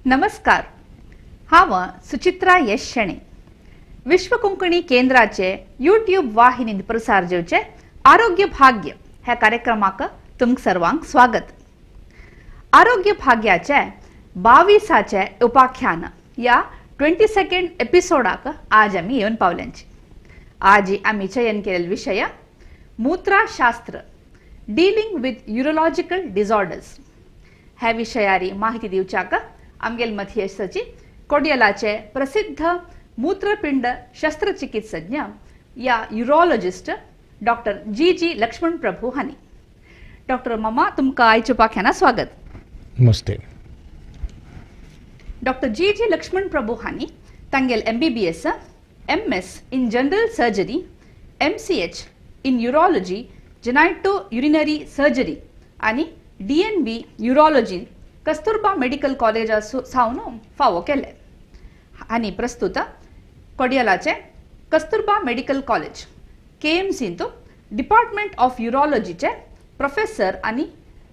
नमस्कार. हांव सुचित्रा यश शेणे. विश्व कोंकणी केंद्राचे यूट्यूब वाहिनींत प्रसार जेवचे आरोग्य भाग्य ह्या कार्यक्रमाक तुमक सर्वांक स्वागत. आरोग्य भाग्याचे 22चे उपाख्यान या 22nd एपिसोडाक आज आमी येवन पावल्यांची. आज आमी चयन केलेलो विषय मूत्रशास्त्र, डीलिंग विथ यूरोलॉजिकल डिसऑर्डर्स. ह्या विषयारी माहिती दिवच्याक आमगेल मध्यस्थची कोडियलाचे प्रसिद्ध मूत्रपिंड शस्त्रचिकित्सज्ञ या यूरोलॉजिस्ट डॉक्टर जी लक्ष्मण प्रभु हानी. डॉक्टर मामा तुमका आयच्या उपाख्याना स्वागत. नमस्ते. डॉक्टर जी लक्ष्मण प्रभु हानी तांगेल MBBS, MS in general surgery, MCH in urology, genito urinary surgery आणि DNB urology Kasturba medical college सावन फावो केले. आणि प्रस्तुत कोडियलाचे कस्तुरबा मेडिकल कॉलेज KMC तो डिपार्टमेंट ऑफ यूरोलॉजीचे प्रोफेसर आणि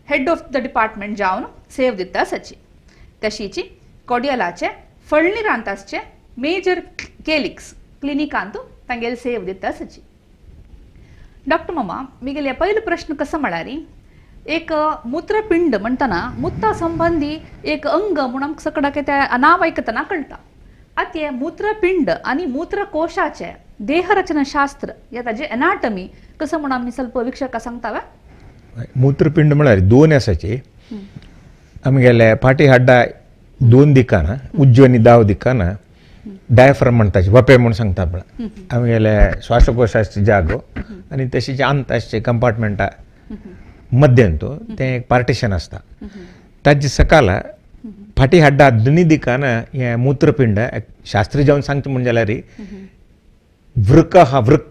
हेड ऑफ द डिपार्टमेंट जावन सेव दिता सची. तशीची कोडियलाचे फळणीरांतासचे मेजर केलिक्स क्लिनिकांत तांगेल सेव दिता सची. डॉक्टर मामा मिगेले पहिलो प्रश्न कसं म्हळ्यारी एक मूत्रपिंड म्हणताना मूत्रा संबंधी एक अंग म्हणून सकडाके त्या नाव ऐकताना कळता. आता मूत्रपिंड आणि मूत्रकोशाचे देहरचनाशास्त्र या ताजे एनाटॉमी कसं म्हणून आम्ही ಸ್ವಲ್ಪ वीक्षका सांगतावा. मूत्रपिंड म्हळ्यार दोन आसाचे. आमगेले फाटी हाड्डा दोन दिकान उजवी आणि दाव दिकान डायफ्राम म्हणटाचे वपे म्हणून सांगता पळय. आमगेले श्वासकोशाचे जागो आणि तशीचे अंताचे कंपार्टमेंटा मध्यंतो ते एक पार्टिशन असता. ताजे सकाला फाटी हाड्डा दोनी दिकान हे मूत्रपिंड शास्त्री जावन सांगता म्हणजे जाल्यार वृक्क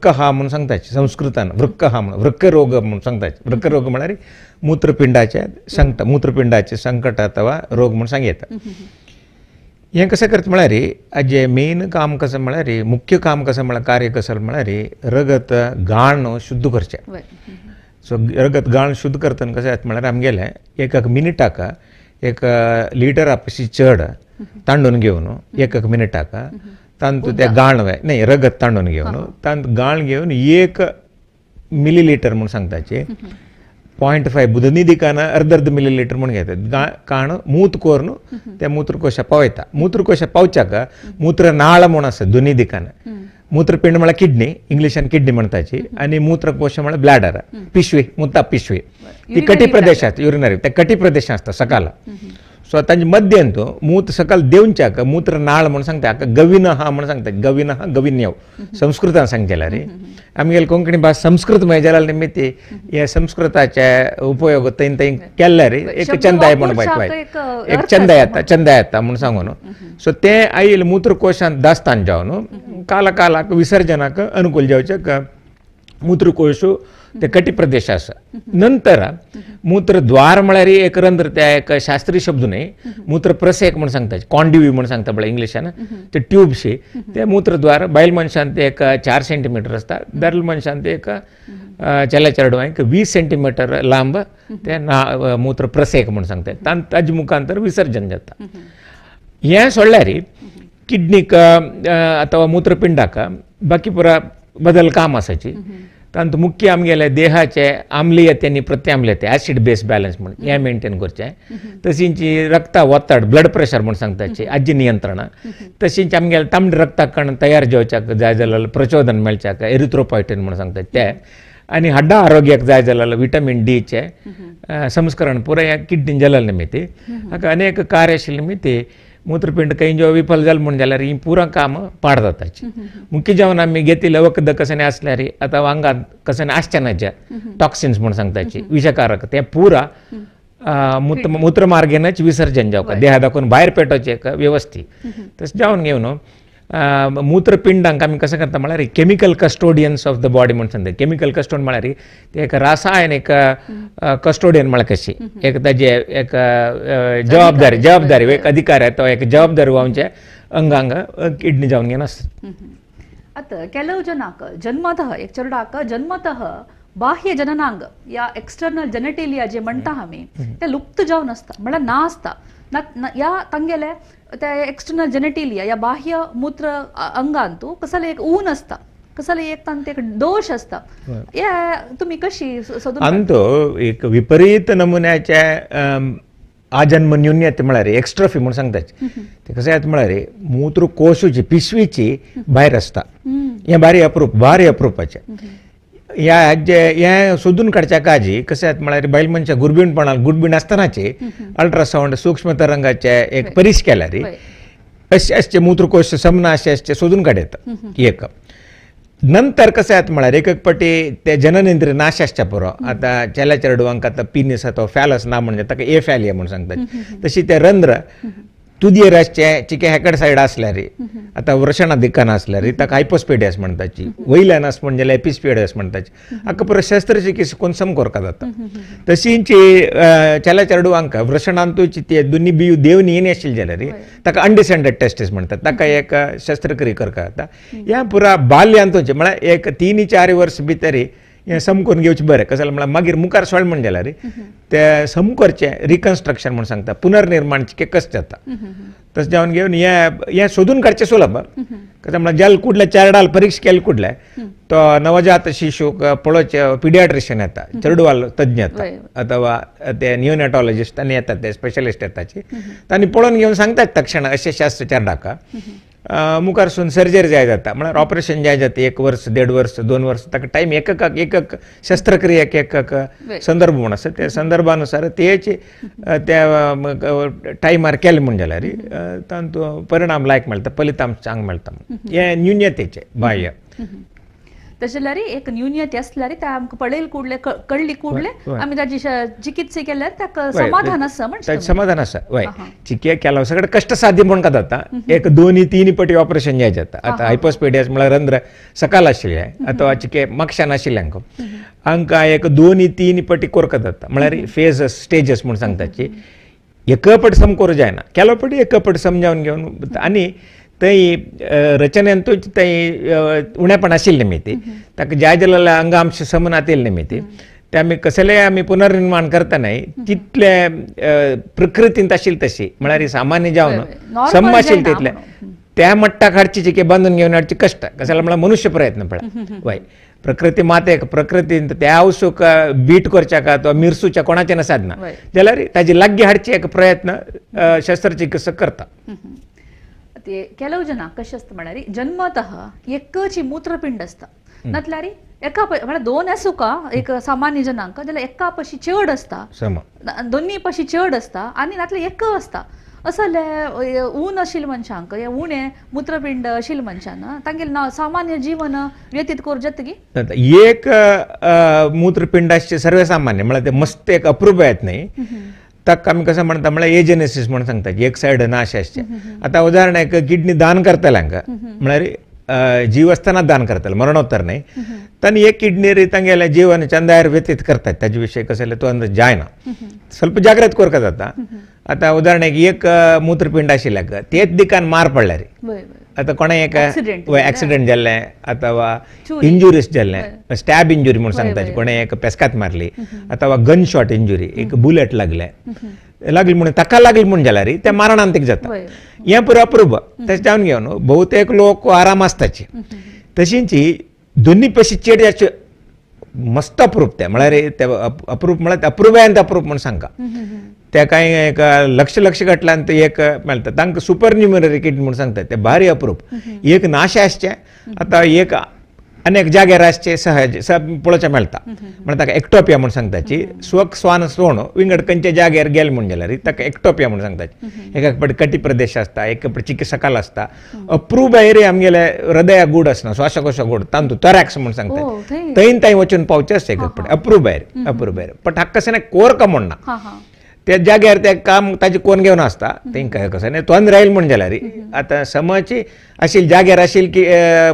हा म्हणून सांगताचे संस्कृतान वृक्क म्हणून वृक्क रोग म्हणून सांगताचे. वृक्क रोग म्हळ्यार मूत्रपिंडाचे संकट अथवा रोग म्हणून सांगता. हे कसं करता म्हळ्यार हाजे मेन काम कसं म्हळ्यार मुख्य काम कसं म्हळ्यार कार्य कसं म्हळ्यार रगत गाळण शुद्ध करचें. सो रगत गाळण शुद्ध करतना कशें जाता म्हळ्यार आमगेले एक मिनिटाक 1 लिटर पेक्षी चड तांडून घेवन 1 मिनिटाक तांतू त्या गाळण नाही रगत तांडून घेवन तांत गाळण घेवन 1 मिलीलिटर म्हणून सांगताचे 0.5 बुधनी दिकान अर्ध मिलीलिटर म्हणून घेतात. काण मूत कोरून त्या मूत्रकोशा पावयता. मूत्रकोशा पावच्याक मूत्रनाळ म्हणून आसा दोनी दिकान. मूत्रपिंड म्हळ्यार किडनी, इंग्लिशान किडनी म्हणताची, आणि मूत्रकोश म्हळ्यार ब्लॅडर पिशवी मुता पिशवी ती कटी प्रदेशात युरिनरी त्या कटी प्रदेशात असता सकाळ. सो तांचे मध्यंतू मूत सकाळ देवच्याक मूत्रनाळ म्हणून सांगता गविन हा म्हणून सांगता. गविन हा गविन्यव संस्कृतान सांगचेला रे. आमगेले कोंकणी भास संस्कृत मेजला निमित्त हे संस्कृताचे उपयोग थंय थंय केल्ले रे. एक चंदाय म्हणून एक चंदा येता म्हणून सांगून. सो ते आईल मूत्रकोशांत दास्तान जावन कालाक विसर्जनाक अनुकूल जावचे मूत्रकोश ते कटी प्रदेश आसा. नंतर मूत्रद्वार म्हळ्यार एक रंध्र त्या एक शास्त्रीय शब्द न्ही मूत्रप्रसेक म्हणून सांगता. कॉन्डिवी म्हणून सांगता पळय इंग्लिशान ते ट्यूबशी ते मूत्रद्वार बायल मनशांत एक 4 सेंटीमीटर असता. दरल मनशांत एक चेड्यांक 20 सेंटीमीटर लांब ते मूत्रप्रसेक म्हणून सांगता. ताजे मुखांतर विसर्जन जाता. हें सोडल्यार किडनीक अथवा मूत्रपिंडाक बाकी पुरा बदल काम आसाची. तांत मुख्य आमगेले देहाचे आम्लीयते आनी प्रत्याम्लीयते ॲसिड बेस बॅलन्स म्हणून हें मेंटेन करचें. तशींची रक्ता वत्तड ब्लड प्रेशर म्हणून सांगताची आजी नियंत्रण. तशींच आमगेले तांबडे रक्ताकण तयार जावच्याक जाय जाल्यार प्रचोदन मेळच्याक एरिथ्रोपॉयटिन म्हणून सांगतात ते. आनी हाड्डा आरोग्याक जाय जाल्यार विटामीन डीचे संस्करण पुराय ह्या किडनी जलल निमित्त हाका अनेक कार्य आशिल्ले निमित्त मूत्रपिंड काही जेव्हा विफल जाल म्हणून जाल्यार ही पुरा काम पाड जाताची. मुख्य जेवण आमी घेतिल्ले वखद कसं आसल्यार अथवा अंगात कसं आसचेनाचे टॉक्सिन्स म्हणून सांगताची विषकारक ते पुरा मूत्रमार्गेनच विसर्जन जावका देहा दाखवून भायर पेटोवचे व्यवस्थित तशें जावन घेवन मूत्रपिंडांक आमी कशें करता म्हळ्यार केमिकल कस्टोडियन्स ऑफ द बॉडी म्हणून सांगता. केमिकल कस्टोडियन म्हळ्यार ते एक रासायनिक कस्टोडियन म्हळ्यार कशी एक ताजे एक जबाबदारी एक अधिकारी तो एक जबाबदारी आमच्या अंगांग किडनी जावन घेवन आसता. आता ಕೆಲವು ಜನಕ್ಕೆ जन्मतः एक चेडूक जन्मतः बाह्य जननांग या एक्सटर्नल जेनेटेलिया जे म्हणता आम्ही ते लुप्त जावन असता म्हणल्यार ना असता. या तांगेले ते एक्सटर्नल जेनेटिलिया या बाह्य मूत्र अंगांतू कसले एक ऊन असता कसले एक तांते एक दोष असता या तुम्ही कशी सोदून अंतो एक विपरीत नमुन्याच्या आजन्म न्यून्यते म्हळ्यार एक्स्ट्रॉफी म्हणून सांगतात ते कशें जाता म्हळ्यार मूत्रकोशाची पिशवीची भायर आसता हें भारी अप्रुपाचें हे सोदून काडच्या काजी कशें जाता म्हळ्यार बायल मनशाक गुडबीण आसतनाचे अल्ट्रासाउंड सूक्ष्म तरंगाचे एक परीस केल्यार अशें मूत्रकोश समना अशें सोदून काडयता एक नंतर कशें जाता म्हळ्यार एक पाटी ते जननेंद्रिय नाश आसच्या पुरो आतां चेल्या चेडवांक आतां पिनीस तो फॅलस ना म्हणजे ताका एफॅलिया म्हणून सांगतात तशी ते रंध्र तुदयेर आसचे चिके हेकड सायड आसल्यार आतां वर्षणा दिक्कान आसल्यार ताका हायपोस्पेडियस म्हणटाची वयल्यान आस म्हणजे एपिस्पेडियस म्हणटाची हाका परत शस्त्रचिकित्सा कोण सम करता जाता तशींची चेल्या चेडवांक वर्षणांतूच ते दोनी बियो देवनी येनी आशिल्ली जाल्यार ताका अनडिसेंडेड टेस्टीस म्हणटात ताका एक शस्त्रक्रिया करता जाता ह्या पुरा बाल्यांतूचे म्हळ्यार एक 3-4 वर्स भितर हें सम करून घेवचें बरें कशें जाल्यार मागीर मुखार सोळ म्हणून जाल्यार ते सम करचें रिकन्स्ट्रक्शन म्हणून सांगता पुनर्निर्माण कशें जाता तशें जावन घेवन हें सोदून काडचें सुलभ कशें म्हळ्यार जल कुडले चेरडाल परीक्षा केले कुडले तो नवजात शिशूक पळोवचे पिडियाट्रिशियन येता चेडवाल तज्ञ येता अथवा ते नियोनेटॉलॉजिस्ट आनी येतात ते स्पेशलिस्ट येताचे तांणी पळोवन घेवन सांगतात तक्षण अशें शास्त्र चेरडाका मुखार सून सर्जरी जाय जाता म्हळ्यार ऑपरेशन जाय जाता 1 वर्स 1.5 वर्स 2 वर्स ताका टायम एक शस्त्रक्रियेक एक संदर्भ म्हूण आसा त्या संदर्भानुसार तेचे त्या टायमार केलें म्हूण जाल्यार तातूंत परिणाम लायक मेळटा फलितांश चांगलो मेळटा हे न्यून्यतेचे बाह्य तशें जाल्यार एक न्यून्यते आसल्यार ते आमकां पळयले कुडले कळली कुडले आमी ताची चिकित्सा केल्यार ताका समाधान आसा म्हणजे समाधान आसा वय चिके केला सगळें कष्ट साध्य म्हणून जाता एक 2-3 पटी ऑपरेशन जाय जाता आतां हायपोस्पेडियस म्हळ्यार रंध्र सकाल आशिल्ले अथवा चिके मक्षा नाशिल्ल्यांक हांकां एक 2-3 पटी करता जाता म्हळ्यार फेज स्टेजस म्हणून सांगताची एक पट सम करूं जायना केलो पटी एक पट समजावन घेवन आनी थंय रचनेंतूच थंय उणेपण आशिल्लें निमित्त ताका जाय जाल्यार अंगांश समन आतिल्ले निमित्त ते आमी कसलेंय आमी पुनर्निर्माण करतना तितले प्रकृतींत आशिल्ली तशी म्हळ्यार सामान्य जावन सम आशिल्ले तितले त्या मट्टाक हाडची चिके बांदून घेवन हाडची कश्ट कशें जाल्यार म्हळ्यार मनुश्य प्रयत्न पळय वय प्रकृती मातेक प्रकृतींत त्या आवसूक बीट करच्या अथवा मिरसूच्या कोणाचें साधना जाल्यार ताजी लागीं हाडची एक प्रयत्न शस्त्रचिकित्सक करता ಕೆಲವು ಜನ कशें आसता म्हळ्यार जन्मतः एकची मूत्रपिंड आसता नातल्यार एका म्हळ्यार 2 आसूं का एक सामान्य जनांक जाल्यार एका पशी चड आसता दोनी पशी चड आसता आनी नातल्यार एक आसता असो ऊन आशिल्ल्या मनशांक या उणे मूत्रपिंड आशिल्ल्या मनशान तांगेलें सामान्य जीवन व्यतीत करूं जाता की एक मूत्रपिंड आसचें सर्वसामान्य म्हळ्यार ते मस्त एक अप्रूप येत न्ही ताका आमी कशें म्हणटा म्हळ्यार एजेनेसीस म्हणून सांगतात एक सायड नाश आसचें आतां उदाहरणाक किडनी दान करतल्यांक म्हळ्यार जीव आसतना दान करतले मरणोत्तर न्ही तांणी एक किडनी तांगेले जीवन चंदायर व्यतीत करतात ताजे विशयी कशें जाल्यार तो जायना स्वल्प जाग्रत करता जाता आतां उदाहरणाक एक मूत्रपिंड आशिल्ल्याक तेच दिकान मार पडल्यार आतां कोणें एक एक्सिडेंट जाल्लें अथवा इंजुरीज जाल्लें स्टॅब इंजुरी म्हणून सांगता कोणें एक पेस्कात मारली अथवा गन शॉट इंजुरी एक बुलेट लागली म्हणून ताका लागली म्हणून जाल्यार ते मारणांतीक जाता हें पुरो अप्रूप तशें जावन घेवन भोवतेक लोक आराम आसताचे तशींच दोनी पशी चेड मस्त अप्रूप ते म्हळ्यार ते अप्रूप म्हळ्यार अप्रूव्यांत अप्रूप म्हणून सांगता ते कांय एक लक्ष गटल्यान ते एक मेळटा तांकां सुपर न्युमररी किड म्हणून सांगतात ते भारी अप्रूप एक नाश आसचें आतां एक अनेक जाग्यार आसचें सहज पळोवचें मेळटा म्हळ्यार ताका एक्टोपिया म्हणून सांगताची स्वक स्वान सोण विंगड खंयच्या जाग्यार गेले म्हणून जाल्यार ताका एक्टोपिया म्हणून सांगताची एक फावटी कटी प्रदेश आसता एक फावटी चिकी सकाल आसता अप्रूप एरिया आमगेले हृदया गूड आसना श्वासकोशा गूड तांतू तोरॅक्स म्हणून सांगतात थंय वचून पावचें आसता एक फावटी अप्रूप एरिया पण हाका कशें कोर का म्हणना त्या जाग्यार ते काम ताजे कोण घेवन आसता तेंकां कशें तोंद राहील म्हण जाल्यार आतां समज आशिल्ली जाग्यार आशिल्ली की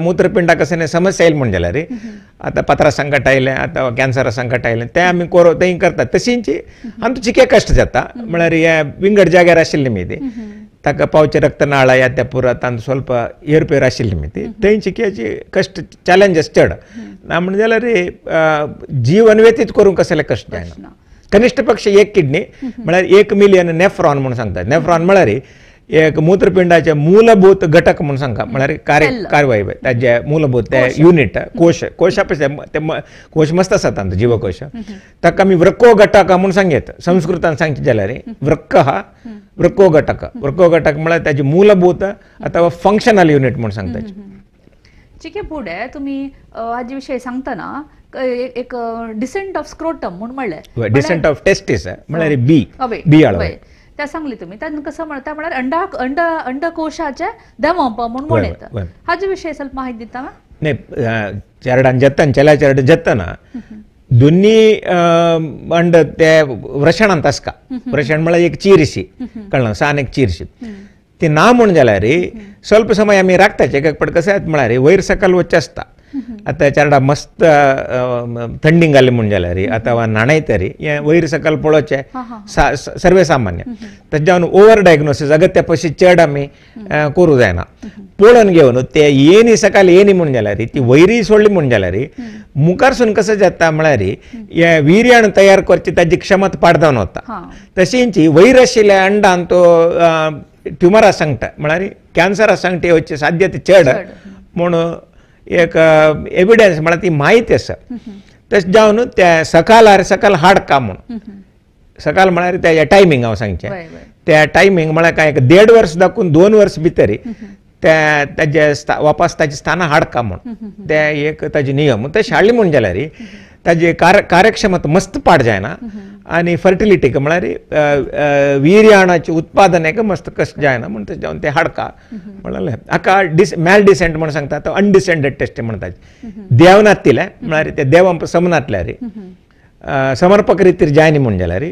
मूत्रपिंडा कशें समस्या येयली म्हण जाल्यार आतां पत्रा संकट आयलें आतां कॅन्सरा संकट आयलें तें आमी थंय करतात तशींच आमचो चिके कश्ट जाता म्हळ्यार हे विंगड जाग्यार आशिल्ले न्ही ते ताका पावचे रक्तनाळा या त्या पुरा तांतूं स्वल्प एरपेर आशिल्ली न्ही ते थंय चिकेची कश्ट चॅलेंजस चड ना म्हण जाल्यार जीवन व्यतीत करूंक कसले कश्ट जायना कनिष्ठ पक्ष एक किडनी म्हळ्यार 1 मिलियन नेफ्रॉन म्हणून सांगतात. नेफ्रॉन म्हळ्यार एक मूत्रपिंडाचे मूलभूत घटक म्हणून सांगता म्हळ्यार कार्यवाही ताजे मूलभूत ते युनिट कोशा कोश मस्त आसात आमचे जीवकोश ताका आमी वृक्को घटक म्हणून सांगेत. संस्कृतान सांगचे जाल्यार वृक्क हा वृक्को घटक म्हळ्यार ताजे मूलभूत अथवा फंक्शनल युनिट म्हणून सांगतात. चिके पुढे तुम्ही हाजे विषयी सांगतना एक डिसेंट ऑफ स्क्रोटम म्हणून म्हणले डिसेंट ऑफ टेस्टिस म्हळ्यार बी आळवय त्या सांगली तुम्ही त्यान कसं म्हणता म्हळ्यार अंडकोशाचे दमप म्हणून म्हणत हाजे विषयी ಸ್ವಲ್ಪ माहिती दिता नाही चेरडान जत्तन चेला चेरड जत्तना दोन्ही अंड ते वृषणांत आसका. वृषण म्हळ्यार एक चीरशी कळना सान एक चीरशी ते ना म्हण जाल्यार ಸ್ವಲ್ಪ समय आमी राखताचे एक पट कशें म्हळ्यार वयर सकल वच्चे आसता. आतां चेरडा मस्त थंडी घाली म्हण जाल्यार अथवा न्हाणयतरी हे वयर सकल पळोवचे सर्वे सामान्य. तेज्यान ओवर डायग्नोसीस अगत्या पयशी चड आमी करूं जायना. पळोवन घेवन ते येनी सकाळ येनी म्हण जाल्यार ती वयरी सोडली म्हण जाल्यार मुखारसून कसं जाता म्हळ्यार हे वीर्याणू तयार करची ताजी क्षमता पाडदावन वता. तशींची वयर आशिल्ल्या अंडान तो ट्युमरा सांगता म्हळ्यार कॅन्सरा सांगता येवची साध्यता चड म्हणून एक एविडन्स म्हळ्यार ती माहिती आसा. तशें जावन त्या सकाळ हाडका म्हणून सकाळ म्हळ्यार त्या टायमींग हांव सांगचें त्या टायमींग म्हळ्यार काय 1.5 वर्स दाखून 2 वर्स भितर ताजे वापस ताची स्थानां हाडका म्हणून ते एक ताजे नियम तशें हाडली म्हण जाल्यार ताजी कार्यक्षमता मस्त पाड जायना आनी फर्टिलिटीक म्हळ्यार वीर्याणाचें उत्पादनाक मस्त कशें जायना म्हण ते जावन ते हाडका म्हळ्यार हाका मॅल डिसेंट म्हणून सांगता तो अनडिसेंडेड टेस्ट म्हणटात. देव नासतिले म्हळ्यार ते देव समनातल्यार समर्पक रितीर जायनी म्हण जाल्यार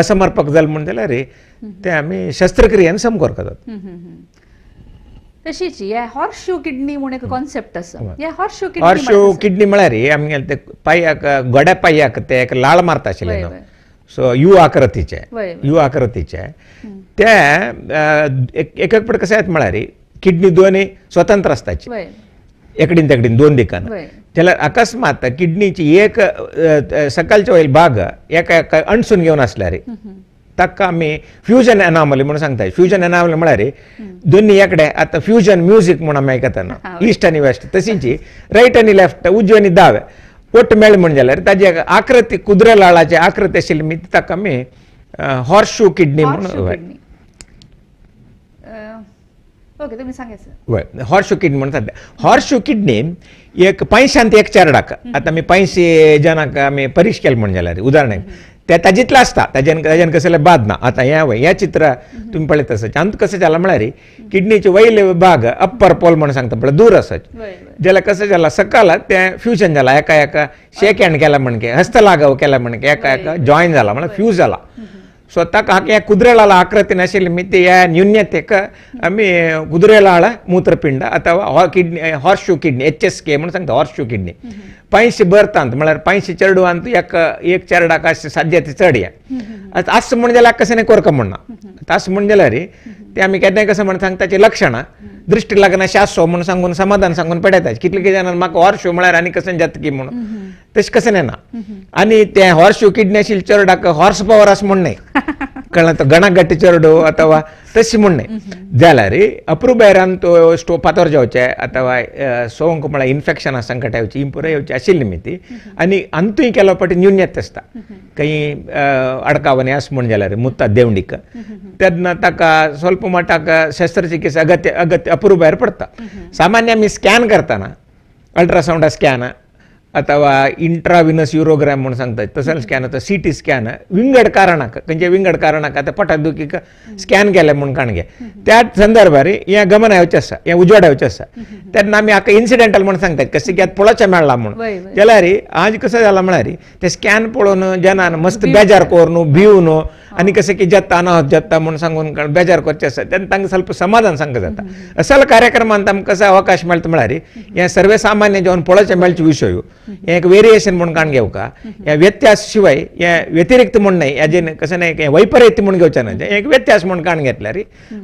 असमर्पक जाले म्हण जाल्यार ते आमी शस्त्रक्रियेन सम करतात. तशीच हे हॉर्सशू किडनी म्हणून एक कॉन्सेप्ट आसा. हे हॉर्सशू किडनी म्हळ्यार आमी ते पांयाक गोड्या पांयाक ते एक लाळ मारता आशिल्ले न्हू सो यू आकृतीचे ते एक पट कशें येता म्हळ्यार किडनी दोनूय स्वतंत्र आसताची एकडीन तेकडीन दोन दिकान जाल्यार अकस्मात किडनीची एक सकलचे वयल भाग एका अणसून घेवन आसल्यार ताका आमी फ्युजन एनॉमली म्हणून सांगता. फ्युजन एनॉमली म्हळ्यार दोन्ही एकडे आतां फ्युजन म्युजीक म्हणून आमी आयकता ईस्ट आनी वेस्ट तशींची रायट आनी लेफ्ट उजवे आनी दावे पोट मेळ म्हण जाल्यार ताजी आकृती कुद्र लाळाची आकृती आशिल्ली मी ताका आमी हॉर्सशू किडनी म्हणून हॉर्सशू किडनी म्हणून सांगता. हॉर्सशू किडनी एक 501 चेरडाक आतां आमी 500 जनाक आमी परीक्षा केली म्हण जाल्यार उदाहरणाक ते ताजीतले आसता ताज्यान कसले बाद ना. आतां हें चित्र तुमी पळयत आसत अंत कशें जालां म्हळ्यार किडनीचे वयले भाग अप्पर पोल म्हणून सांगता पळय दूर आसत जाल्यार कशें जालां सकाळ तें फ्युजन जालां एका शेक हँड केला म्हणके हस्तलागव केला म्हणके एका जॉयन जाला म्हळ्यार फ्यूज जाला. सो ताका हे कुद्रेलाळ आकृती नाशिल्ली मी ते ह्या न्यून्यतेक आमी कुद्रेलाळ मूत्रपिंड अथवा किडनी हॉर्सशू किडनी HSK म्हणून सांगता हॉर्सशू किडनी 500 बर्तांत म्हळ्यार 500 चेरडूआंत एक चेरडाक अशें साध्यता चड या आस म्हण जाल्यार कशें नाही करक म्हणना तास म्हण जाल्यार ते आमी केन्नाय कशें म्हण सांगता ताची लक्षणां दृश्टी लागना शासो म्हणून सांगून समाधान सांगून पडयता कितले जाणां म्हाका हॉर्सशू म्हळ्यार आनी कशें जाता की म्हणून तशें कशें ना आनी ते हॉर्सशू किडनी आशिल्ले चेरडाक हॉर्स पॉवर आसा म्हण न्हय कळना तो गणागट्टी चेरडो अथवा तशी म्हण न्हय जाल्यार अप्रुबायरान तो फातर जावचे अथवा सोंक म्हळ्यार इन्फेक्शनां संकट येवची इम्पुराय येवची आशिल्ली मी ती आनी अंतूय केलो पटी न्यून्यत आसता खंय अडकावणी आस म्हण जाल्यार मुत्ता देवणीक तेन्ना ताका स्वल्प मटाक शस्त्रचिकित्सा अगत्य अप्रुबायर पडटा. सामान्य आमी स्कॅन करतना अल्ट्रासाउंडा स्कॅन अथवा इंट्राविनस युरोग्राम म्हणून सांगतात तसले स्कॅन आता CT स्कॅन विंगड कारणाक खंयचे विंगड कारणाक आता पटादुखीक स्कॅन केले म्हणून काणगे त्या संदर्भार हे गमन येवचें आसा हे उजवाड येवचें आसा तेन्ना आमी हाका इन्सिडेंटल म्हणून सांगतात कशें की पळोवचें मेळ्ळां म्हणून जाल्यार आज कसं जालां म्हळ्यार ते स्कॅन पळोवन जनान मस्त बेजार करून भिवून आनी कशें की जत्ता अनाहत जत्ता म्हणून सांगून बेजार करचें आसा तेन्ना तांकां ಸ್ವಲ್ಪ समाधान सांगता जाता. असल कार्यक्रमांत आमकां कसो अवकाश मेळटा म्हळ्यार हे सर्वे सामान्य जेवन पळोवचें मेळचे विशय हे एक वेरिएशन म्हणून काण घेवका ह्या व्यत्यास शिवाय हे व्यतिरिक्त म्हण न्हय हेजें कशें न्हय वैपरीत्य म्हूण घेवचें न्हय एक व्यत्यास म्हूण काण घेतल्यार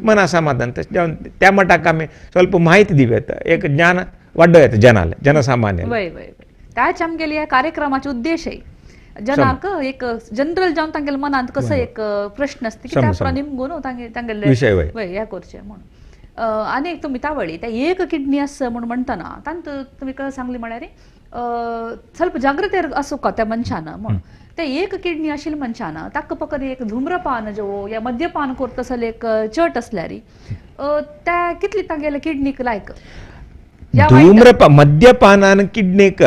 मना समाधान तशें जावन त्या मटाक आमी स्वल्प माहिती दिवेत एक ज्ञान वाडो येता जनसामान्य त्याच आमगेली ह्या कार्यक्रमाचे उद्देशय जनाक एक जनरल जावन तांगेले मनांत कसो एक प्रश्न असते की त्या निमगून तांगेले ह्या करचे म्हणून आनी एक तुमी तावळी त्या एक किडनी आस म्हणून म्हणटना तांत तुमी सांगली म्हळ्यार ಸ್ವಲ್ಪ जागृतेर आसूं का त्या मनशान म्हणून ते एक किडनी आशिल्ल्या मनशान ताका फकत एक धूम्रपान जो या मद्यपान करता आसले एक चट असल्यार त्या कितली तांगेले किडनीक लायक धूम्रपान मद्यपानान किडनीक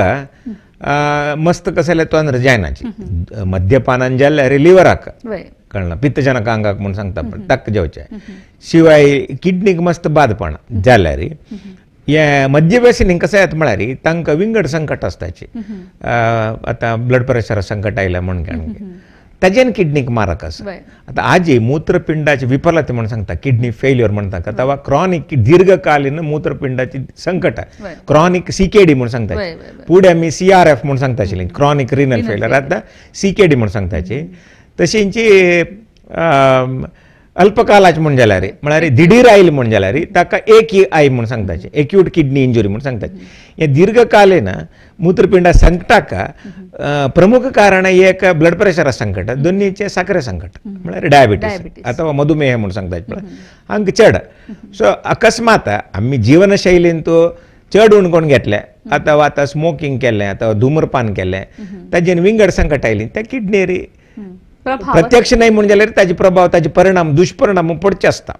मस्त कसले तोंदर जायनाची मद्यपानान जाल्यार लिव्हराक कळना पित्तजनक अंगाक म्हणून सांगता पण ताक जेवचे शिवाय किडनीक मस्त बादपण जाल्यार हे मद्यव्यसनी कशें येता म्हळ्यार तांकां विंगड संकट आसताची आतां ब्लड प्रेशरा संकट आयला म्हणून ताजेन किडनीक मारक आसा आतां आजी मूत्रपिंडाची विफलता म्हणून सांगता किडनी फेल्युअर म्हणटा तेव्हा क्रॉनिक दीर्घकालीन मूत्रपिंडाची संकट क्रॉनिक सीकेडी म्हणून सांगता पुढे आमी CRF म्हणून सांगता आशिल्ली क्रॉनिक रिनल फेल्युअर आतां CKD म्हणून सांगताची तशींची अल्पकालाची म्हण जाल्यार म्हळ्यार दिडीर आयली म्हण जाल्यार ताका एक आई म्हणून सांगताचे एक्यूट किडनी इंजुरी म्हणून सांगताचे हे दीर्घकालीन मूत्रपिंडा संकटाक प्रमुख कारण एक ब्लड प्रेशरा संकट दोन्हीचे साखरे संकट म्हळ्यार डायबिटीस अथवा मधुमेह म्हणून सांगताचे हांकां चड सो अकस्मात आमी जीवनशैलीन तो चड उणकोण घेतले अथवा आतां स्मोकिंग केलें अथवा धूम्रपान केलें ताजेन विंगड संकट आयली त्या किडनीर प्रत्यक्ष नाही म्हणून जाल्यार ताजे प्रभाव ताजे परिणाम दुष्परिणाम पडचे असता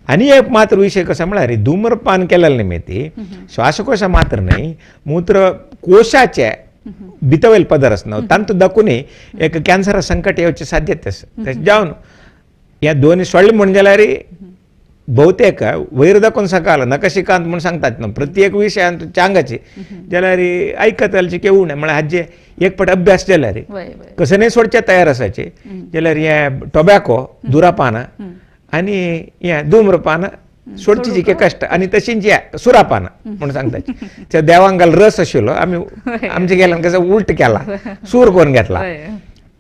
आणि एक मात्र विषय कसा म्हळ्यार धूम्रपान केलेल्या निमित्ती श्वासकोशा मात्र नाही मूत्र कोशाचे भितवयले पदर आसना तांतू दाखून एक कॅन्सरा संकट येवचे साध्यता आसा जावन ह्या दोन सोडले म्हण जाल्यार बहुतेक वयर दाखोवन सकाळ नकशिकांत म्हणून सांगतात न्हू प्रत्येक विशयांत चांगाची जाल्यार आयकतालचे केवू नये म्हळ्यार हाजे एक पट अभ्यास जाल्यार कसं नाही सोडचे तयार आसाचे जाल्यार हे टोबॅको धुरापान आनी हे धूम्रपान सोडची के कष्ट आनी तशींच सुरापान म्हणून सांगतात त्या देवांगाल रस आशिल्लो आमी आमचे गेल्यान कसं उलट केला सूर करून घेतला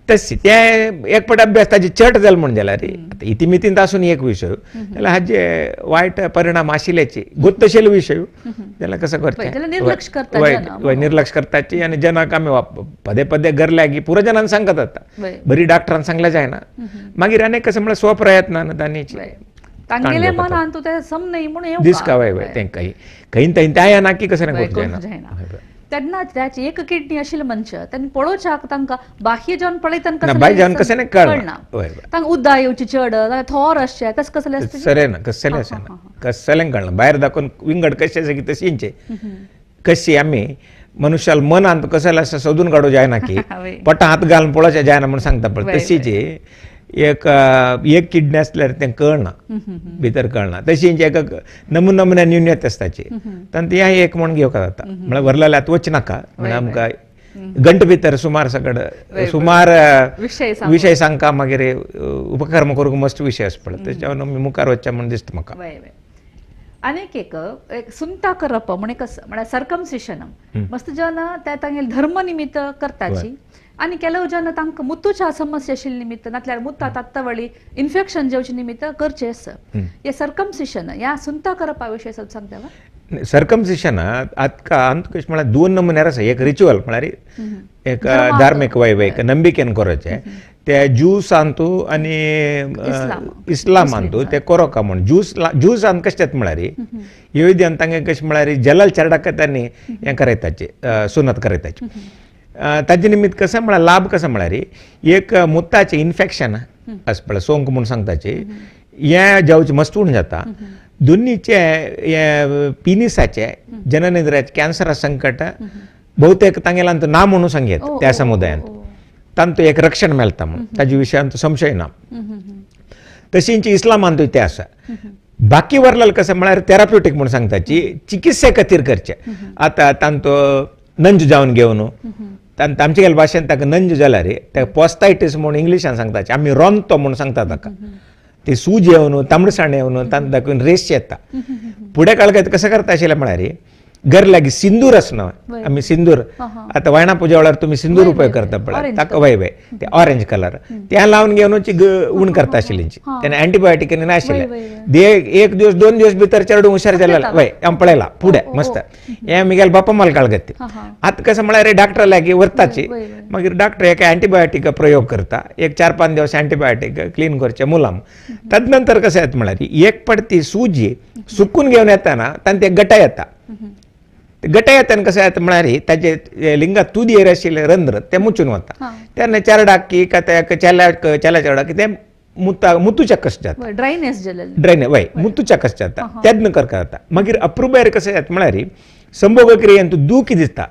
तशी ते एक पट अभ्यास ताजे चट जाल म्हण जाल्यार इतिमितींत आसून एक विशय जाल्यार हाजे वायट परिणाम आशिल्ल्याची गुप्त आशिल्ले विशय जाल्यार कसं करचें निर्लक्ष करताची आनी जनाक आमी पदे पदे गरल्या की पुरो जनान सांगत जाता बरी डॉक्टरान सांगल्या जायना मागीर आनी कसं म्हळ्यार स्वप्रयत्नान तांची तांगेले मनान तूं तें सम न्ही म्हणून दिसका वय तेंकां खंय त्या नाकी कसं करचें जायना तेन्ना त्याची एक किडनी आशिल्ले मनशां त्यांनी पळोवच्याक तांकां बाह्य जावन पळयतना बाह्य जावन कशें कळना तांकां उद्दा येवची चड थोर आसचे तशें कसले आसता सरे ना कसले आसना कसलें कळना भायर दाखोवन विंगड कशें आसा की तशींचे कशी आमी मनुष्याल मनांत कसले आसा सोदून काडूं जायना की पटा हात घालून पळोवचें जायना म्हणून सांगता पळय तशीची एक किडनी आसल्यार तें कळना भितर कळना तशींच एक नमुन्या न्यून्यता आसताची तांत हें एक म्हण घेवका जाता म्हळ्यार व्हरलेले आतां वच नाका म्हणजे आमकां घंटे भितर सुमार विशय सांगता मागीर उपकर्म करूंक मस्त विशय आसा पळय तेच्यावर आमी मुखार वचचें म्हण दिसता म्हाका आनीक एक सुंता करप म्हणे कसं म्हळ्यार सर्कमसिशन मस्त जन त्या तांगेले धर्म निमित्त करताची आनी ಕೆಲವು जन तांकां मुतूच्या समस्या आशिल्ले निमित्त नातल्यार मुतांत आत्तावळी इन्फेक्शन जेवचे निमित्त करचे आसा हे सर्कमसिशन ह्या सुंता करपा विशयी ಸ್ವಲ್ಪ सांगता सर्कमसिशन अंत कशें म्हळ्यार दोन नमुन्यार आसा एक रिच्युअल म्हळ्यार एक धार्मीक वैवैक नंबिकेन करचे ते ज्यूसांतू आनी इस्लामांतू ते कोरोका म्हण ज्यूसांत कशें जाता म्हळ्यार येवद्यान तांगे कशें म्हळ्यार जलाल चरडाक तांणी हें करयताचे सुनत करयताचे ताजे निमित्त कसं म्हळ्यार लाभ कसं म्हळ्यार एक मुताचें इन्फेक्शन आसा पळय सोंक म्हूण सांगताचे हें जावचें मस्त उण जाता दोनीचे हे पिनिसाचे जननेंद्रियाचे कॅन्सरा संकट बहुतेक तांगेलांत ना म्हणून सांगेत त्या समुदायांत तांतू एक रक्षण मेळटा म्हणून ताजे विशयांत संशय ना तशींच इस्लामांतूय ते आसा बाकी वरलाल कसं म्हळ्यार थेराप्युटीक म्हणून सांगताची चिकित्से खातीर करचे आतां तांतो नंज जावन घेवन आमचे गेल्या भाशेन ताका नंज जाल्यार ते पोस्टायटीस म्हणून इंग्लिशान सांगताचे आमी रोंतो म्हणून सांगता ताका ती सूज येवन तांबडसाण येवन तांकां दाखोवन रेस येता फुडें काळखांत कसं करता आशिल्लें म्हळ्यार घर लागी सिंदूर असणं वय. आम्ही सिंदूर आता वायना पूजा वेळार तुम्ही सिंदूर वय, उपयोग वय, करता वय. पळा Orange ताका वय वय ते ऑरेंज कलर त्या लावून घेऊन उण करता आशिल्ली त्याने अँटीबायोटिक नाशिल्ले वय, वय, दे एक दिवस 2 दिवस भितर चेडू हुशार जाला वय आम पळयला पुढे मस्त हे मिगेल बाप्पा मला काळगत्ती आता कसं म्हळ्यार डॉक्टर लागी वर्ताची वय, वय. मागीर डॉक्टर एक अँटीबायोटिक प्रयोग करता एक 4-5 दिवस अँटीबायोटिक क्लीन करचे मुलाम तदनंतर कसं येत म्हळ्यार एक पडती सूजी सुकून घेऊन येताना तांकां ते गटा येता गटा येताना कसं येता म्हळ्यार ताचे लिंगात तुदी येर आशिल्ले रंध्र ते मुचून वता तेन्ना चेरडाक की चेल्या चेरडाक ते मुतूच्या कश जाता ड्रायनेस जालेली ड्रैन वय मुतूच्या कश जाता तेदन करता जाता मागीर अप्रुबायर कसं येता म्हळ्यार संभोग क्रियेंत दूख दिसता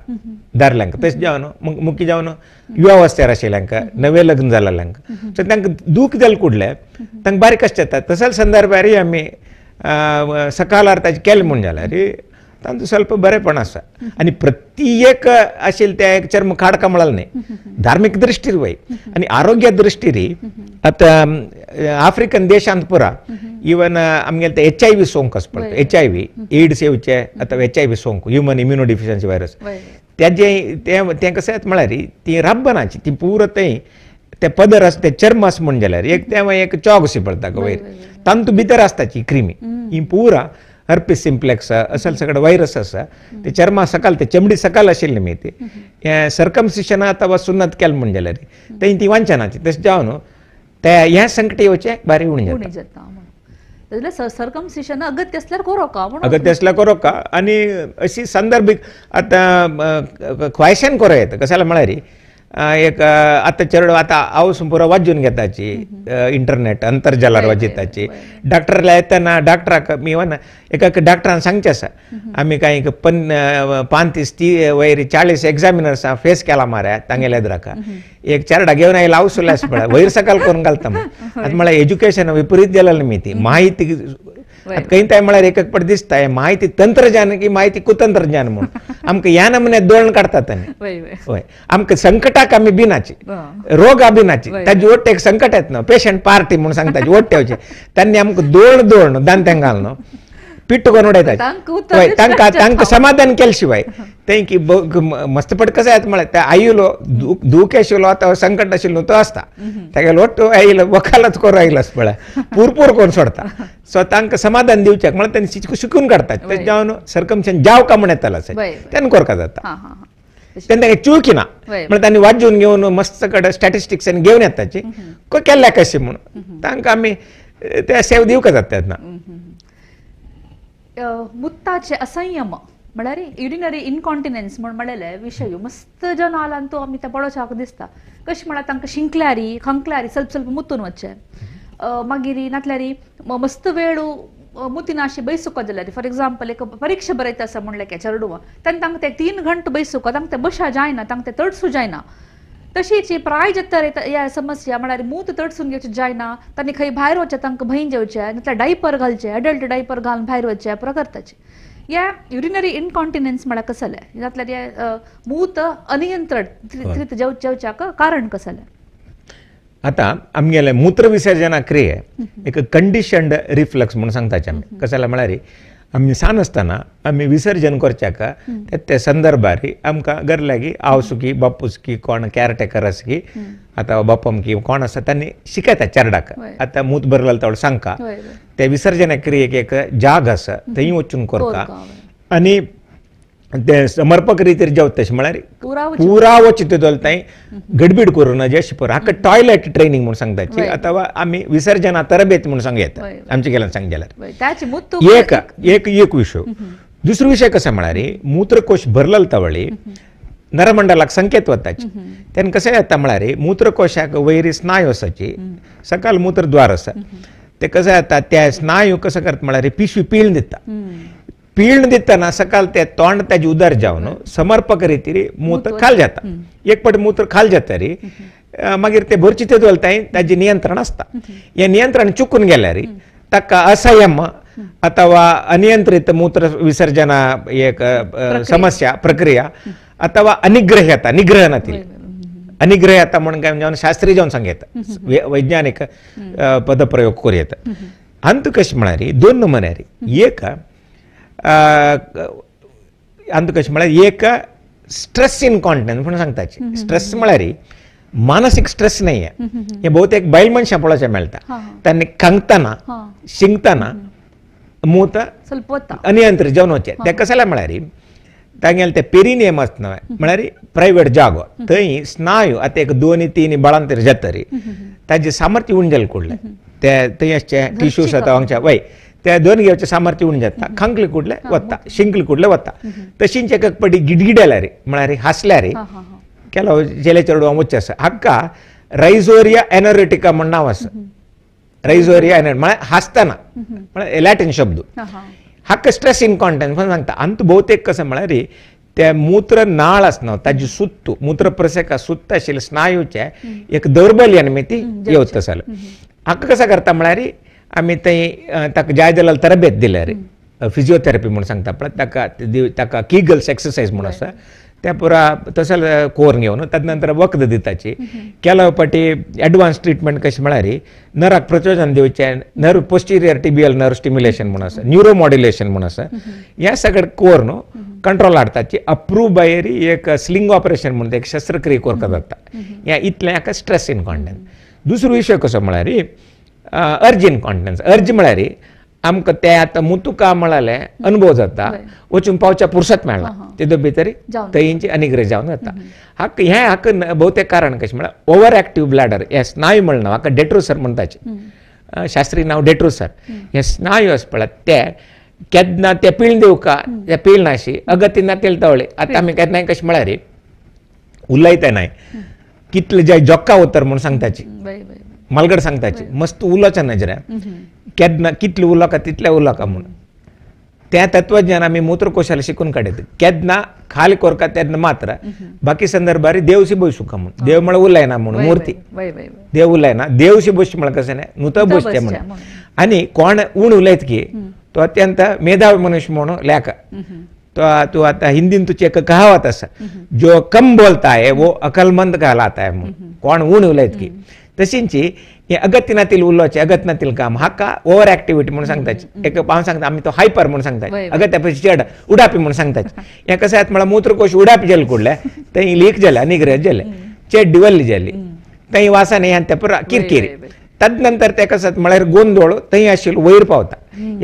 दादल्यांक तशें जावन मुख्य जावन युवावस्थेर आशिल्ल्यांक नवे लग्न जाल्ल्यांक सो तांकां दूख जाले कुडले तांकां बारीक कश्ट येता तसल्या संदर्भार आमी सकाळार ताजें केलें म्हूण जाल्यार तांचो ಸ್ವಲ್ಪ बरेपण आसा आनी प्रत्येक आशिल्ले ते एक चर्म खाडका म्हळाल न्ही धार्मीक दृश्टीर वय आनी आरोग्य दृश्टीर आतां आफ्रिकन देशांत पुरा इवन आमगेले ते HIV सोंक आसा पळय HIV एड्स येवचे अथवा HIV सोंक ह्युमन इम्युनो डिफिशियन्सी व्हायरस तें कशें येता म्हळ्यार ती राबनाची ती पुरो ते पदर आसा ते चर्म आसा म्हण जाल्यार एक चॉग अशी पडटा वयर तांतू भितर आसता ती क्रिमी ही पुरा हर्पिस सिम्प्लेक्स असल सगळं व्हायरस आसा ते चर्मा सकाळ ते चमडी सकाळ आशिल्ली मी ती सर्कमसिशन अथवा सुन्नत केल म्हण जाल्यार थंय ती वांचनाची तशें जावन ते ह्या संकट येवचे बारी उणी जाता सर्कमसिशन अगत्य असल्यार करो का अगत्य असल्यार करो का आनी अशी संदर्भीक आतां ख्वायशान करो येता कशें जाल्यार म्हळ्यार एक आतां चेडो आतां हांव पुरो वाजून घेताची इंटरनेट अंतर्जालार वाजयताची डॉक्टरला येतना डॉक्टराक मी एका डॉक्टरान सांगचे आसा आमी कांय 35-30 वयर 40 एग्जामिनर्सां फेस केला मारे तांगेले येद्राका एक चेडा घेवन आयला हांव सुल्यास पळय वयर सकाळ करून घालता आतां म्हळ्यार एज्युकेशन विपरीत जालें न्ही ती माहिती खंय ताय म्हळ्यार एक पड दिसता माहिती तंत्रज्ञान की माहिती कुतंत्रज्ञान म्हणून आमकां ह्या नमुने दोळण काडतात हय आमकां संकटाक आमी भिनाची रोग भिनाची ताजी ओट्ट एक संकट येत न्हू पेशंट पार्टी म्हणून सांगताची ओट्ट येवचे तांणी आमकां दोळण दांत्यांक घालून पिट्ट करून उडयताचे तांकां समाधान केले शिवाय ते की मस्त पड कसं येता म्हळ्यार ते आयिल्लो दूख आशिल्लो आतां संकट आशिल्लो तो आसता तेगेलो ओट्टो आयिल्लो वकालत करून आयिल्लो पळय पुरपूर करून सोडता सो तांकां समाधान दिवचें म्हळ्यार तांणी शिकून काडटात तें जावन सर्कमशन जाव का म्हण येतालो तेन्ना करता जाता तेन्ना चुकी ना म्हळ्यार तांणी वाजून घेवन मस्त कडेन स्टॅटिस्टिक्सान घेवन येताची केल्ल्या कशें म्हणून तांकां आमी ते सेव दिवंक जाता तेन्ना मुत्ताचे असंयम म्हळ्यार युरिनरी इनकॉन्टिनेन्स म्हण म्हणलेले विशय मस्त जन आला तो आमी ते पळोवच्याक दिसता कशें म्हळ्यार तांकां शिंकल्यारी खंकल्यारी ಸ್ವಲ್ಪ मुतून वच्चे मागीर नातल्यारी मस्त वेळ मुतिनाशी बैसुको जाल्यार फॉर एग्जाम्पल एक परीक्षा बरयता आसा म्हणलें की चेडूं तेन्ना तांकां ते 3 घंटे बैसुको तांकां ते बशा जायना तांकां ते तडसू जायना तशीच प्रायजत्तर ह्या समस्या म्हळ्यार मूत तडसून घेवचे जायना तांणी खंय भायर वचचे तांकां भंय जेवचे नाल्यार डायपर घालचे एडल्ट डायपर घालून भायर वचचे प्रकारताचे ह्या युरिनरी इनकॉन्टिनेन्स म्हळ्यार कसं जालें नाल्यार मूत अनियंत्रण जेवच्याक कारण कसं जालें आतां आमगेले मूत्र विसर्जना क्रिये एक कंडिशन्ड रिफ्लक्स म्हणून सांगताचे आमी कशें जालें म्हळ्यार आमी सान आसतना आमी विसर्जन करच्याक ते संदर्भार आमकां घर लागी आवसुकी बापूसकी कोण कॅरटेकर आसा की आतां बापम की कोण आसा तांणी शिकयता चेरडाक आतां मूत भरलेलो तो सांगता ते विसर्जन क्रियेक एक जाग आसा थंय वचून करता आनी ते समर्पक रितीर जेवता म्हळ्यार पुरा वचचे थंय गडबीड करून अशें पळय हाका टॉयलेट ट्रेनिंग म्हणून सांगताची अथवा आमी विसर्जना तरबेत म्हणून सांग येता आमचे गेल्यान सांग जाल्यार एक विशय दुसरो विशय कसो म्हळ्यार मूत्रकोश भरलेलो तवळी नरमंडलाक संकेत वताची तेन्ना कशें येता म्हळ्यार मूत्रकोशाक वयरी स्नायू आसाची सकाळ मूत्रद्वार आसा ते कसो येता त्या स्नायू कसो करता म्हळ्यार पिशवी पिळून दिता पिळून दितना सकाळ ते तोंड ताजे उदर जावन समर्पक रितीर मूत्र खाल जाता एक पट मूत्र खाल जाता री मागीर ते भरची ते दवरताय ताजे नियंत्रण आसता हे नियंत्रण चुकून गेल्यार ताका असंयम अथवा अनियंत्रित मूत्र विसर्जना एक समस्या प्रक्रिया अथवा अनिग्रह येता निग्रह नातील अनिग्रह येता म्हणून काय जावन शास्त्रीय जावन सांगता वैज्ञानिक पदप्रयोग करूं येता अंत कशें म्हळ्यार 2 नमुन्यार एक अंत कशें म्हळ्यार एक स्ट्रेस इनकॉन्टिनन्स म्हणून सांगताची स्ट्रेस म्हळ्यार मानसीक स्ट्रेस नाही आहे हे बहुतेक बैल मनशां पळोवचें मेळटा तांणी खंगतना शिंकतना मूत अनियंत्रीत जावन वचचें तें कशें जालें म्हळ्यार तांगेले ते पेरिनियम आसता म्हळ्यार प्रायवेट जागो थंय स्नायू आतां एक 2-3 बळांतर जातरी ताजें सामर्थ्य उण जालें कुडलें ते थंय अशे टिश्यूज आतां हांगच्या वय ते दोन घेवचें सामर्थ्य उण जाता खंकले कुडले वता शिंकले कुडले वता तशींच एक पाटी गिडगिडल्यार म्हळ्यार हांसल्यार केलो जेले चेडूं वच्चें आसा हाका रायझोरिया एनोरेटिका म्हण नांव आसा रायझोरिया म्हळ्यार हांसतना म्हळ्यार लॅटीन शब्द हाका स्ट्रेस इनकॉन्टिनन्स म्हणून सांगता अंत बहुतेक कशें म्हळ्यार ते मूत्र नाळ आसना ताजी सुत्त मूत्र प्रसेका सुत्त आशिल्ले स्नायूचे एक दौर्बल्य निमित्ती येवता जालें हाका कशें करता म्हळ्यार आमी थंय ताका जाय जाल्यार तरबेत दिल्यार फिजिओथेरपी म्हणून सांगता पळय ताका किगल्स एक्सरसायज म्हणून आसा त्या पुरा तसले कोर घेवन तदनंतर वखद दिताची केलो पाटी एडवान्स ट्रिटमेंट कशें म्हळ्यार नराक प्रचोदन दिवचें nerve posterior tibial nerve stimulation म्हणून आसा न्यूरो मॉड्युलेशन म्हणून आसा ह्या सगळे कोर न्हू कंट्रोल हाडटाची अप्रूव बाय एक स्लिंग ऑपरेशन म्हणून एक शस्त्रक्रिया करता जाता ह्या इतलें हाका स्ट्रेस इनकॉन्टिनन्स दुसरो विशय कसो म्हळ्यार अर्ज इनकॉन्टिनन्स अर्ज म्हळ्यार आमकां ते आतां मुतुका म्हळ्यार अनुभव जाता वचून पावच्या पुरसत मेळना तेदो भितर थंयची अनिग्रह जावन जाता हाका बहुतेक कारण कशें म्हळ्यार ओवर एक्टीव ब्लॅडर हे स्नायू म्हणना हाका डेट्रोसर म्हणटाचे शास्त्रीय नांव डेट्रोसर हे स्नायू आसा पळय ते केन्ना ते पिळ दिवका ते पिळ नाशी अगतीना तेलतावळे आतां आमी केन्नाय कशें म्हळ्यार उलयता नाय कितले जाय जोक्का उतर म्हणून सांगताची मलगड सांगताची मस्त उलोवचें नजरा केन्ना कितले उलोवका तितले उलोवका म्हणून त्या तत्वज्ञान आमी मूत्रकोशाला शिकून काडयता केन्ना खाली कोरका तेन्ना मात्र बाकी संदर्भार देवशी बसुका म्हणून देव म्हळ्यार उलयना म्हणून मूर्ती देव उलयना देवशी बसची म्हळ्यार कशें नुत बसचें म्हणून आनी कोण उण उलयत की तो अत्यंत मेधावी मनुष्य म्हणून लेखा तो आता हिंदीन तुझी एक कहावत आसा जो कम बोलता है वो अकलमंद कहलाता है म्हणून कोण उण उलयत की तशींची हे अगत्यनातील उलोवचें अगत्यनातील काम हाका ओवर एक्टिविटी म्हणून सांगताची एक हांव सांगता आमी तो हायपर म्हणून सांगता अगत्या पयस चड उडापी म्हणून सांगताची हें कशें जाता म्हळ्यार मूत्रकोश उडापी जाले कुडले थंय लीक जाले निग्रह जाले चेड डिवल्ली जाली थंय वासान हे ते पुरा किरकिरी तदनंतर ते कशें जाता म्हळ्यार गोंदोळ थंय आशिल्लो वयर पावता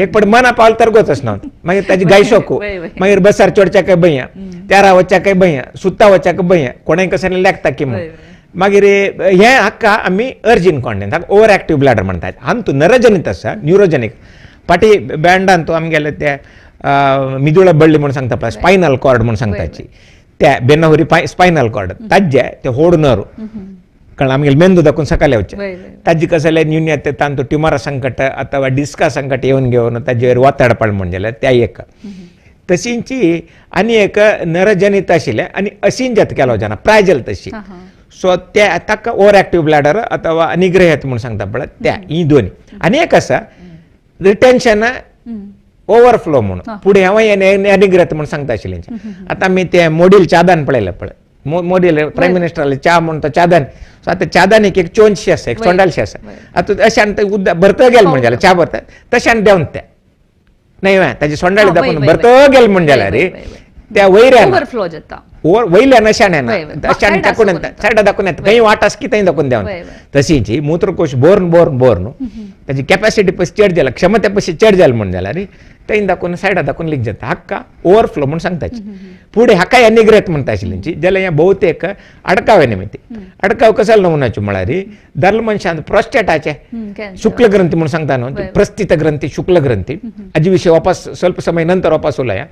एक पट मना पावल तर गोच आसना मागीर ताजी गायशोकू मागीर बसार चडच्या काय भंया त्यारा वच्च्या काय भंया सुत्ता वच्च्या काय भंया कोणाय कशें लेखता की म्हणून मागीर हे हाका आमी अर्ज इनकॉन्टिनन्स हाका ओवर एक्टीव ब्लॅडर म्हणटात आनी तो नरजनीत आसा न्युरोजेनीक पाटी बँडान तो आमगेले ते मिदुळा बळ्ळी म्हणून सांगता पळय स्पायनल कॉर्ड म्हणून सांगताची त्या बेन्नावरी स्पायनल कॉर्ड ताजे ते होड नर्व कारण आमगेले मेंदू दाखवून सकाळी वच्चे ताजी कशें जाल्यार न्यून्यते तांतू ट्युमरा संकट अथवा डिस्का संकट येवन घेवन ताजेर वताड पड म्हण जाल्यार त्या एक तशींची आनी एक नरजनीत आशिल्ले आनी असिंजत केलो जाणा प्रायजल तशी सो त्या ताका ओवर एक्टीव ब्लॅडर अथवा अनिग्रहत म्हणून सांगता पळय त्या ही दोनी आनी एक आसा रिटेन्शन ओवरफ्लो म्हणून पुढे हांव अनिग्रहत म्हणून सांगता आशिल्ले आतां आमी ते मोडील चादान पळयलें पळय मोडील प्रायम मिनिस्टराले च्या म्हणून तो चादान सो आतां चादान एक चोंचशी आसा एक सोंडालशी आसा आतां अशान ते उदक भरतो गेल म्हण जाल्यार च्या भरता तशान देंवन ते नाही ताजी सोंडाळी दाखोवन भरतो गेल म्हण जाल्यार त्या वयऱ्यान ओवरफ्लो जाता वयल्यान अशान येना अशान दाखोवन येता सायडा दाखोवन येता खंय वाट आसा की थंय दाखोवन देंवन तशींची मूत्रकोश बोर न्हू ताजी कॅपॅसिटी पयस चड जाला क्षमता पयस चड जाली म्हण जाल्यार थंय दाखोवन सायडा दाखोवन लीक जाता हाका ओवरफ्लो म्हूण सांगताची फुडें हाकाय अनिग्रहत म्हणटा आशिल्लींची जाल्यार हें बहुतेक अडकावे निमित्ती अडकाव कसाल नमुन्याचे म्हळ्यार दरल मनशान प्रोस्टेटाचे शुक्ल ग्रंथी म्हणून सांगता न्हू प्रस्थित ग्रंथी शुक्ल ग्रंथी हाजे विशय वापस स्वल्प समय नंतर वापस उलया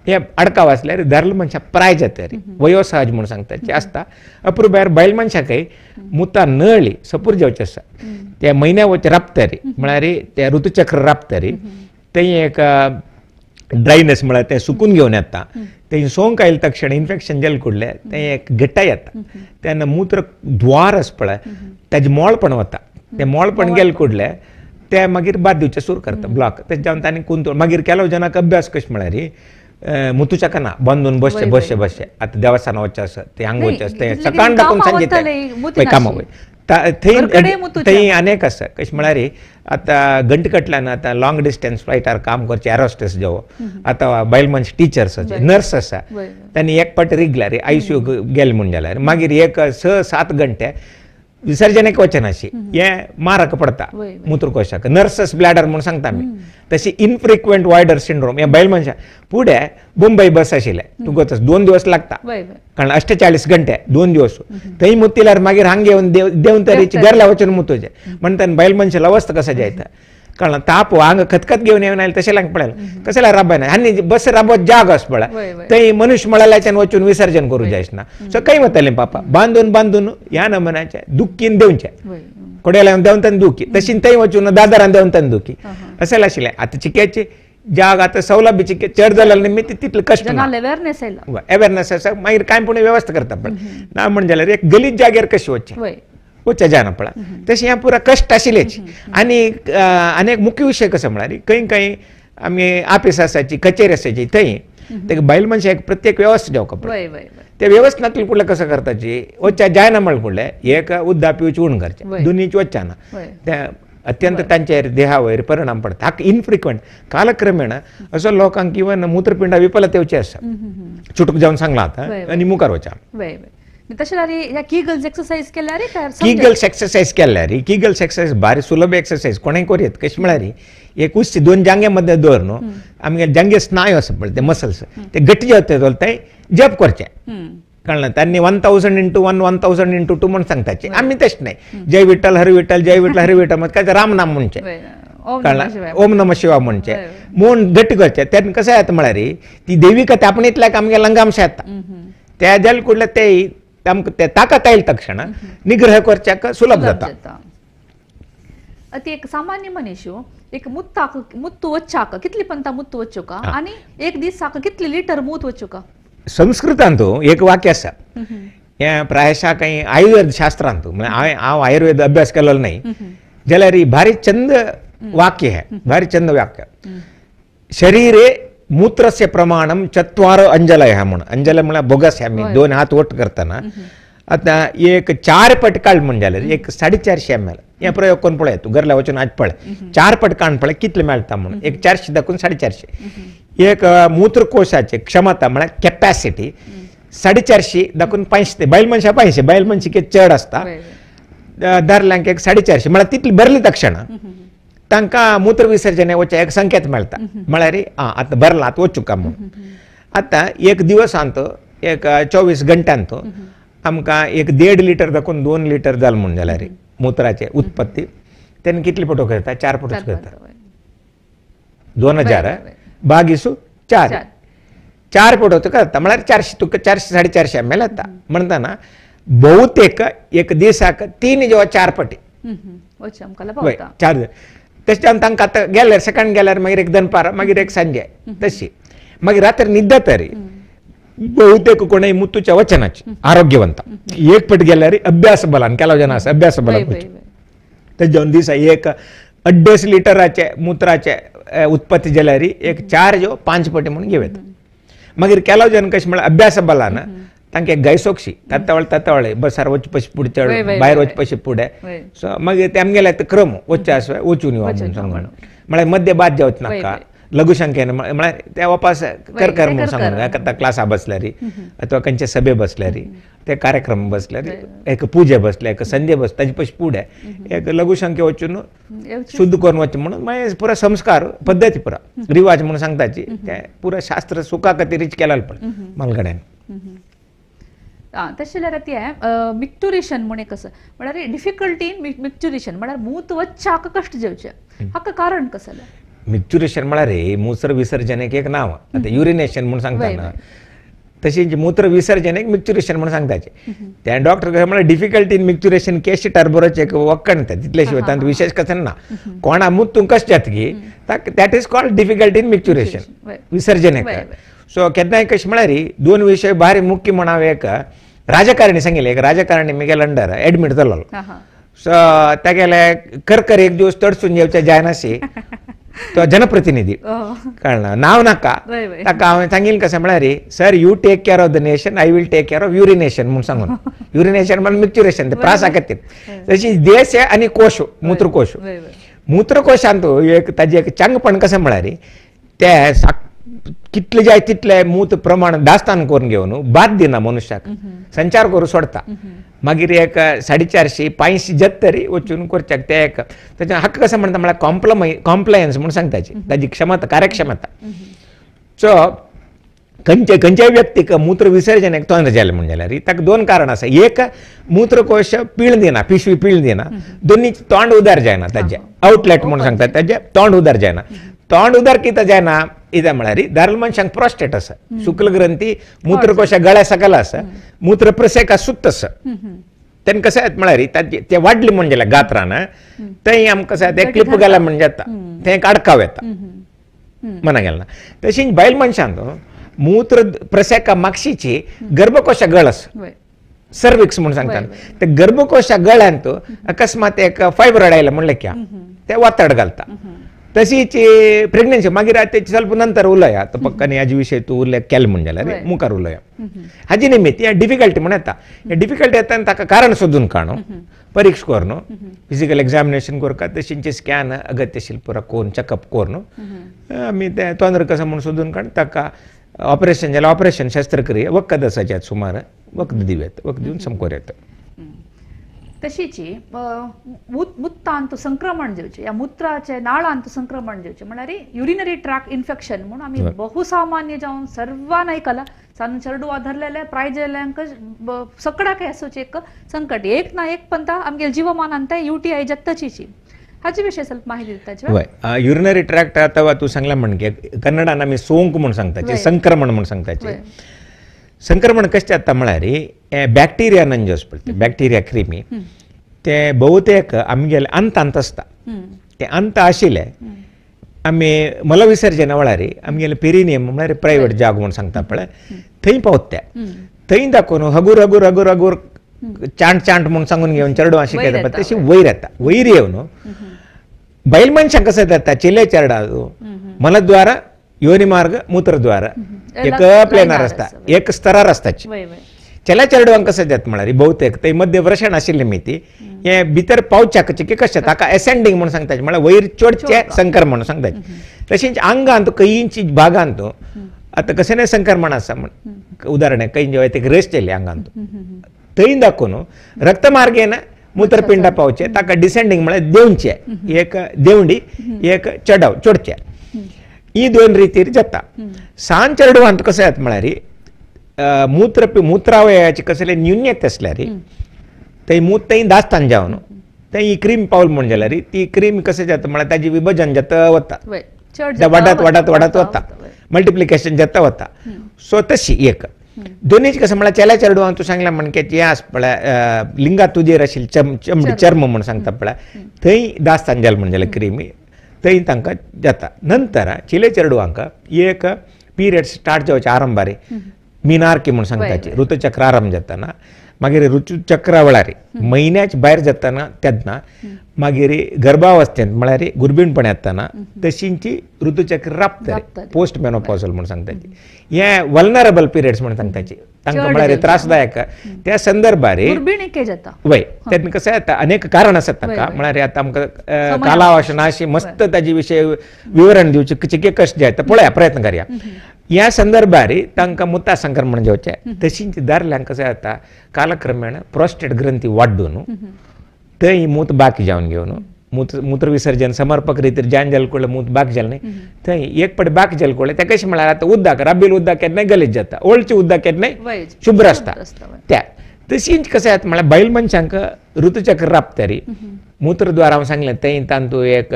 हे अडकाव आसल्यार दरल मनशाक प्राय जाता वयोसहज म्हणून सांगता आसता अप्रूप भायर बायल मनशाकय मुता नळी सपूर जेवचे आसा ते म्हयन्या वचे राबतरी म्हळ्यार ते ऋतुचक्र राबतरी थंय एक ड्रायनेस म्हळ्यार ते सुकून घेवन येता थंय सोंक आयले तक्षण इन्फेक्शन जालें कुडलें तें एक घट्टाय येता तेन्ना मूत्र द्वार आसा पळय ताजें मोळपण वता तें मोळपण गेलें कुडलें ते मागीर बाद दिवचें सुरू करता ब्लॉक तें जावन तांणी कुंतोळ मागीर केलो जनाक अभ्यास कशें म्हळ्यार मुतूच्या ना बांदून बसचे आतां देवस्थाना वचचें आसा ते हांगा वचचें आसा तें सकाळ दाखोवन सांगितलें कामां वय थंय अनेक आसा कशें म्हळ्यार आतां घंटकटल्यान आतां लॉंग डिस्टन्स फ्लायटार काम करचे एरोस्टेस जावो आतां बायल मनश टिचर्स नर्स आसा तांणी एक पाटी रिगल्यार ICU गेले म्हण जाल्यार मागीर एक 6-7 घंटे विसर्जनेक वचनाशी हें मारक पडटा मुत्रकोशाक नर्सस ब्लॅडर म्हणून सांगता आमी तशी इनफ्रिक्वेंट वॉयडर सिंड्रोम हे बायल मनशां पुढे मुंबई बस आशिल्ले तुका 2 दिवस लागता कारण 48 घंटे 2 दिवस थंय मुतिल्यार मागीर हांगा येवन देवन तरेची घरला वचून मुतोचे म्हणटा बायल मनशाला अवस्था कसा जायता कारण ताप हांगा खतखत घेवन येवन आयले तशें लाग पळयलें कशें राबना आनी बस राबत जाग आस पळय थंय मनुष्य मळाल्याच्यान वचून विसर्जन करूं जायना सो खंय वतालें पापा बांदून ह्या नमुन्याचे दुख्खीन देवचे कोड्याला देंवतान दुखी तशी थंय वचून दादारान देंवतान दुखी अशें आशिल्लें आतां चिक्याची जाग आतां सवला बी चिके चड जाल्या निमित्त तितलें कश्ट अवेरनेस आसा मागीर कांय पुणे वेवस्था करता पळय ना म्हण जाल्यार एक गलीज जाग्यार कशें वचचें वच्चा जायना पळय तशें हें पुरा कश्ट आशिल्लेच आनी एक मुख्य विशय कसो म्हळ्यार खंय आमी ऑफिस आसाची कचेरी आसाची थंय ते बायल मनशाक प्रत्येक वेवस्था जेवका पळय ते वेवस्थांतली पुढले कसं करताची वच्चा जायना म्हळ्यार फुडले एक उद्दा पिवची उण करचें दोनीच वच्चाना ते अत्यंत तांचेर देहा वयर परिणाम पडटा हाका इनफ्रिक्वेंट कालक्रमेण असो लोकांक इवन मुत्रपिंडा विफलता येवची आसा चुटूक जावन सांगला आतां आनी मुखार वचा कीगल्स एक्सरसाइज केल्यार कीगल्स एक्सरसाइज केल्यार कीगल्स एक्सरसाइज भारी सुलभ एक्सरसाइज कोणें करीत कशें म्हळ्यार एक उस्ती 2 जांगे मध्य दवर न्हू आमगे जांगे स्नायू आसा पळय ते मसल्स ते गट्टी जावते जाल्यार ते जप करचे कळ्ळें तांणी 1000 into 1 1000 into 2 म्हण सांगताचे आमी तशें न्हय जय विठ्ठल हरी विठ्ठल मग काय राम नाम म्हणचे कळ्ळें ओम नम शिवा म्हणचे म्हूण गट्टी करचे तेन्ना कशें जाता म्हळ्यार ती देवी कथा आपणितल्याक आमगे लंगामशें येता त्या जाले कुडले ते आमकां ते ताकत आयले तक्षण निग्रह करच्याक सुलभ जाता ती एक सामान्य मनीस एक मुत्तू वच्चाक कितली पंता मुत्तू वच्चो का आनी एक दिसाक कितली लिटर मूत वच्चो का संस्कृतांत एक वाक्य आसा हें प्रायशः काही आयुर्वेद शास्त्रांत म्हळ्यार हांव आयुर्वेद अभ्यास केलेलो न्हय जाल्यार भारी चंद वाक्य है भारी चंद वाक्य शरीरे मूत्रस्य प्रमाणम 4 अंजलय म्हणून अंजल म्हळ्यार बोगस आमी 2 हात वट करतना आता एक 4 पट काळ म्हण जाल्यार एक 450 ml हे प्रयोग करून पळय तूं घरला वचून आज पळय 4 पट काण पळय कितले मेळटा म्हणून एक 400 दाखवून 450 एक मूत्रकोशाची क्षमता म्हळ्यार कॅपॅसिटी 450 दाखवून 500 बायल मनशा 500 बायल मनशाक चड आसता दादल्यांक एक 450 म्हळ्यार तितली भरली तक्षण तांकां मूत्र विसर्जन वचचे एक संकेत मेळटा म्हळ्यार आतां भरला आतां वचूं का म्हणून आतां एक दिवसांत एक 24 घंट्यांत आमकां एक 1.5 लिटर दाखवून 2 लिटर जाल म्हण जाल्यार मुत्राचे उत्पत्ती तेन्ना कितले पटो करता 4 पटोच करता 2000 बागीसू 4 पटो करता म्हळ्यार 400 तुका 400 450 ml येता म्हणटाना बहुतेक एक दिसाक 3 जेव्हा 4 पटी चार तशें तांकां आतां गेल्यार सेकंड गेल्यार मागीर एक दनपार मागीर एक सांजे तशी मागीर रात्री न्हिदता तरी बहुतेक कोणय मुत्तूच्या वचनाची आरोग्यवंत एक पट गेल्यार अभ्यास बलान केलो जन आसा अभ्यास बलान ते दोन दिसा एक 2.5 लिटराचे मुत्राचे उत्पत्ती जाल्यार एक 4 जो 5 पटी म्हणून घेवेत मागीर केलो जन कशें म्हळ्यार अभ्यास बलान तांकां गायसोक्षी तातावळे बसार वच पशी पुढे चड भायर वच पशी पुढे सो मागीर ते आमगेले क्रम वच्चे आसता वचून येवप म्हणून सांगून म्हळ्यार मध्य बाद जावच नाका लघुशंकेन म्हळ्यार ते वापस कर म्हणून सांगून एका क्लासा बसल्यार अथवा खंयचे सभे बसल्यार ते कार्यक्रम बसल्यार एक पुजे बसले एक संजे बस ताजे पयस फुडें एक लघुशंके वचून शुद्ध करून वचचें म्हणून मागीर पुरो संस्कार पद्दती पुरो रिवाज म्हणून सांगताची ते पुरो शास्त्र सुखा खातीरच केलेलें पळय मालगड्यान तशें जाल्यार तें मिक्चुरेशन म्हणून कसं म्हळ्यार डिफिकल्टी इन मिक्चुरेशन म्हळ्यार मूत वच्चाक कश्ट जेवचे हाका कारण कसं मिक्चुरेशन म्हळ्यार मूत्र विसर्जनेक एक नांव आतां युरिनेशन म्हणून सांगता ना तशें मूत्र विसर्जन एक मिक्चुरेशन म्हणून सांगताचे त्या डॉक्टर कशें म्हळ्यार डिफिकल्टी इन मिक्चुरेशन केशी टर्बोराचे एक वखण तितले शिवाय तांत विशेष कथन ना कोणा मुत्तूंक कशें जाता की that is called difficulty in micturition विसर्जनेक सो केन्नाय कशें म्हळ्यार 2 विशय भारी मुख्य म्हणाव एक राजकारणी सांगिल्ले एक राजकारणी मिगेल अंडर एडमीट जालो सो तेगेले करकर एक दिवस तडसून येवचे जायनाशी तो जनप्रतिनिधी कळना नाव नाका ताका हांवें सांगिल्लें कशें म्हळ्यार sir you take care of the nation I will take care of urination म्हणून सांगून युरिनेशन म्हणजे मिक्चुरेशन ते प्रासा खातीर तशी देश आनी कोश मूत्रकोश मूत्रकोशांत एक ताजें एक चांगपण कशें म्हळ्यार ते कितले जाय तितले मूत प्रमाण दास्तान करून घेवन बाद दिना मनशाक संचार करून सोडता मागीर एक 450 500 जत्तरी वचून करच्याक ते एक ताचे हक्क कसं म्हणटा म्हळ्यार कॉम्प्लायन्स म्हणून सांगताची ताजी क्षमता कार्यक्षमता सो खंयच्याय व्यक्तीक मूत्र विसर्जनाक तोंड जालें म्हणजे जाल्यार ताका दोन कारण आसा एक मूत्रकोश पिळ दिना पिशवी पिळ दिना दोनी तोंड उदार जायना ताजें आउटलेट म्हणून सांगता ताजें तोंड उदार जायना तोंड उदार कितें जायना इदा म्हळ्यार दादले मनशांक प्रोस्टेट आसा शुक्ल ग्रंथी मूत्रकोशा गळ्या सकल आसा मूत्र प्रसेका सुत्त आसा तेन्ना कशें जाता म्हळ्यार ते वाडले म्हणजे जाल्यार गात्रान थंय आमकां कशें ते क्लिप घाला म्हणजे जाता थंय एक आडकाव येता मना गेलना तशीच बायल मनशांत मूत्र प्रसेका मागशीची गर्भकोशा गळ आसा सर्विक्स म्हणून सांगतात ते गर्भकोशा गळ्यांत अकस्मात एक फायब्रॉइड आयला म्हणलें क्या ते वातड घालता तशीच प्रेग्नन्सी मागीर तेची ಸ್ವಲ್ಪ नंतर उलया तो पक्कानी हाजे विशयी तूं उल्लेख केलें म्हणजे जाल्यार मुखार उलया हाजे निमित्त हे डिफिकल्टी म्हण येता हे डिफिकल्टी येता ताका कारण सोदून काडून परीक्षा करून फिजिकल एग्जामिनेशन करता तशींचे स्कॅन अगत्यशील पुरा करून चेकअप करून आमी ते तोंदर कसं म्हणून सोदून काडून ताका ऑपरेशन जाल्यार ऑपरेशन शस्त्रक्रिया वखद आसात सुमार वखद दिवेत वखद दिवन समकोर येता तशीच मुतांत संक्रमण जेवचे या मुत्राचे नाळांत संक्रमण जेवचे म्हळ्यार युरिनरी ट्रॅक इन्फेक्शन म्हणून आमी बहुसामान्य जावन सर्वांक आयकलां सान चेडू आधरलेले प्रायजेल्यांक सगळ्याक आसूचे एक संकट एक ना एक पंता आमगे जिवमानांत UTI जत्तची हाचे विशयी ಸ್ವಲ್ಪ माहिती दिताचे युरिनरी ट्रॅक्ट अथवा तू सांगला म्हणजे कन्नडान आमी सोंक म्हणून सांगताचे संक्रमण म्हणून सांगताचे संक्रमण कशें जाता म्हळ्यार बॅक्टेरिया नंजस पळय बॅक्टेरिया क्रिमी ते बहुतेक आमगेले अंत आसता ते अंत आशिल्ले आमी मलविसर्जना वेळार आमगेले पेरिनियम म्हळ्यार प्रायवेट जागो म्हणून सांगता पळय थंय पावता थंय दाखोवन हगूर हगूर हगूर हगूर चांट चांट म्हणून सांगून घेवन चेडू अशें केलें तशी वयर येता वयर येवन बैल मनशांक कसं जाता चेले चेडा मलद्वारा योनी मार्ग मूत्रद्वार एक प्लेनार आसता एक स्तरार आसताची चेल्या चेडवांक कसं जाता म्हळ्यार बहुतेक थंय मध्य व्रषण आशिल्लें मिती हे भितर पावच्याक की कशें ताका एसेंडिंग म्हणून सांगताचे म्हळ्यार वयर चडचे संक्रमण म्हणून सांगताचे तशेंच आंगांत कैयींची भागांत आतां कशें संक्रमण आसा म्हण उदाहरण कैन जेवा एक रेस्ट येयली आंगांत थंय दाखोवन रक्तमार्गेन मूत्रपिंडा पावचे ताका डिसेंडिंग म्हळ्यार देंवचे एक देंवडी एक चडाव चडचे ही दोन रितीर जाता सान चेडवांत कशें जाता म्हळ्यार मुत्रावयाची कसले न्यून्यता आसल्यार थंय मूत थंय दास्तान जावन थंय क्रीम पावल म्हणून जाल्यार ती क्रीम कशें जाता म्हळ्यार ताजी विभजन जाता वता वाडत वाडत वाडत वता मल्टिप्लिकेशन जाता वता सो तशी एक दोनीच कसं म्हळ्यार चेल्या चेडवांक तूं सांगलां म्हणके हें आसा पळय लिंगा तुजेर आशिल्ली चर्म म्हणून सांगता पळय थंय दास्तान जालें म्हणून जाल्यार क्रिमी थंय तांकां जाता नंतर चेले चेडवांक एक पिरियड स्टार्ट जावचे आरंभारी मिनार्की म्हणून सांगताची ऋतुचक्र आरंभ जाताना मागीर ऋतुचक्रा वेळार म्हयन्याच्या भायर जाताना तेन्ना मागीर गर्भावस्थेंत म्हळ्यार गुरबीणपण येताना तशींची ऋतुचक्र राबतले पोस्ट मेनोपॉजल म्हणून सांगताची हे वल्नरेबल पिरियड्स म्हणून सांगताची तांकां म्हळ्यार त्रासदायक त्या संदर्भार वय तेन्ना कशें जाता अनेक कारण आसात ताका म्हळ्यार आतां आमकां कालावश ना अशी मस्त ताजे विशय विवरण दिवचे कशें जाता पळया प्रयत्न करया ह्या संदर्भार तांकां मुता संक्रमण जेवचें तशींच दादल्यांक कशें जाता कालक्रमेण प्रोस्टेट ग्रंथी वाडून थंय मूत बाकी जावन घेवन मूत्र विसर्जन समर्पक रितीर जायन जालें कळ्ळें मूत बाकी जालें न्ही थंय एक पाटी बाकी जालें कळ्ळें तें कशें म्हळ्यार आतां उदक राबील उदक केन्नाय गलीज जाता ओल्डचें उदक केन्नाय शुभ्र आसता त्या तशींच कशें जाता म्हळ्यार बायल मनशांक ऋतुचक्र राबतरी मूत्रद्वार हांव सांगलें थंय तांतू एक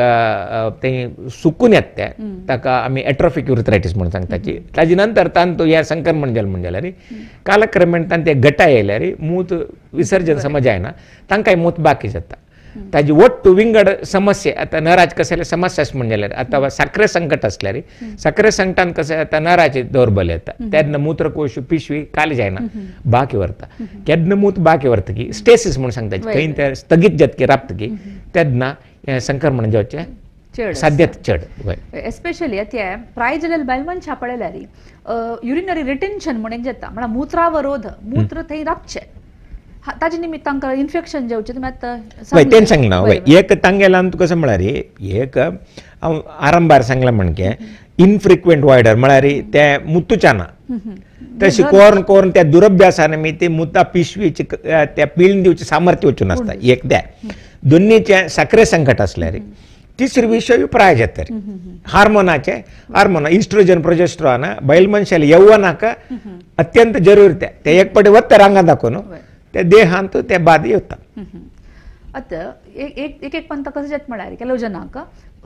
थंय सुकून येता तें ताका आमी एट्रोफिक युरिथ्रायटीस म्हणून सांगताची ताजे नंतर तांतू हें संक्रमण जालें म्हणजे जाल्यार कालक्रमेण तांते गटाय येयल्यार मूत विसर्जन समज जायना तांकांय मूत बाकी जाता ताजी ಒಟ್ಟು विंगड समस्या आतां नराचे कसले समस्या आसा म्हणजे जाल्यार आतां साखरे संकट आसल्यार साखरे संकटान कशें जाता नराचे दौर्बल्य येता तेन्ना मूत्रकोश पिशवी खाली जायना बाकी व्हरता केन्ना मूत बाकी व्हरतकी स्टेसीस म्हणून सांगता खंय ते स्थगीत जातकी राबतकी तेन्ना हें संक्रमण जावचें साध्यत चड वय एस्पेशली ते प्राय जाल्यार बायलांन छापळल्यार युरिनरी रिटेन्शन म्हण एक जाता म्हळ्यार मुत्रावरोध मूत्र थंय राखचे ताजे निमित्त तांकां इन्फेक्शन जेवचें तुमी आतां वय तें सांगलां वय एक तांगेलां तुका कशें म्हळ्यार एक हांव आरंभार सांगलां म्हणके इनफ्रिक्वेंट वायडर म्हळ्यार ते मुतूच्या ना तशी कोरून कोरून त्या दुरभ्यासा निमित्त मुता पिशवीचे त्या पिळून दिवचे सामर्थ्य वचून आसता एक त्या दोन्हीचे साखरे संकट असल्यार तिसरी विषय प्राय जाता हार्मोन इस्ट्रोजन प्रोजेस्ट्रॉन बैल मनशाला यौवनाक अत्यंत जरूरी ते एक पटे वत्ता रांगा दाखोवन ते देहांत ते बाद येता आतां एक पंत कशें जाता म्हळ्यार केलो जनाक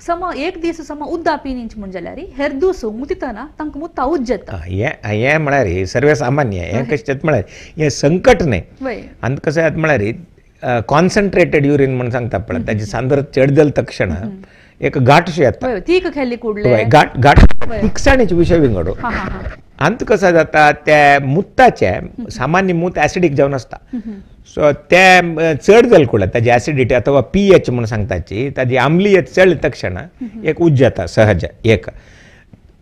सम एक दीस सम उद्दा पिनींच म्हण जाल्यार हेर दिवस मुतितना तांकां मुत्ता उज्ज जाता हें म्हळ्यार सर्वे सामान्य हें कशें जाता म्हळ्यार हें संकट न्हय आनी कशें जाता म्हळ्यार कॉन्सन्ट्रेटेड युरीन म्हणून सांगता पळय ताची सांद्रता चड जाल्या तक्षण एक घाट अशी येता तीक खेळ्ळी कुडले घाट तिकसाणीचे विशय विंगडो अंत कसो जाता त्या मुताचे सामान्य मूत ऍसिडीक जावन आसता सो ते चड जाल कुडला ताजी ऍसिडिटी अथवा पीएच म्हणून सांगताची ताजी आम्लीयत चड तक्षण एक उज्ज जाता सहज एक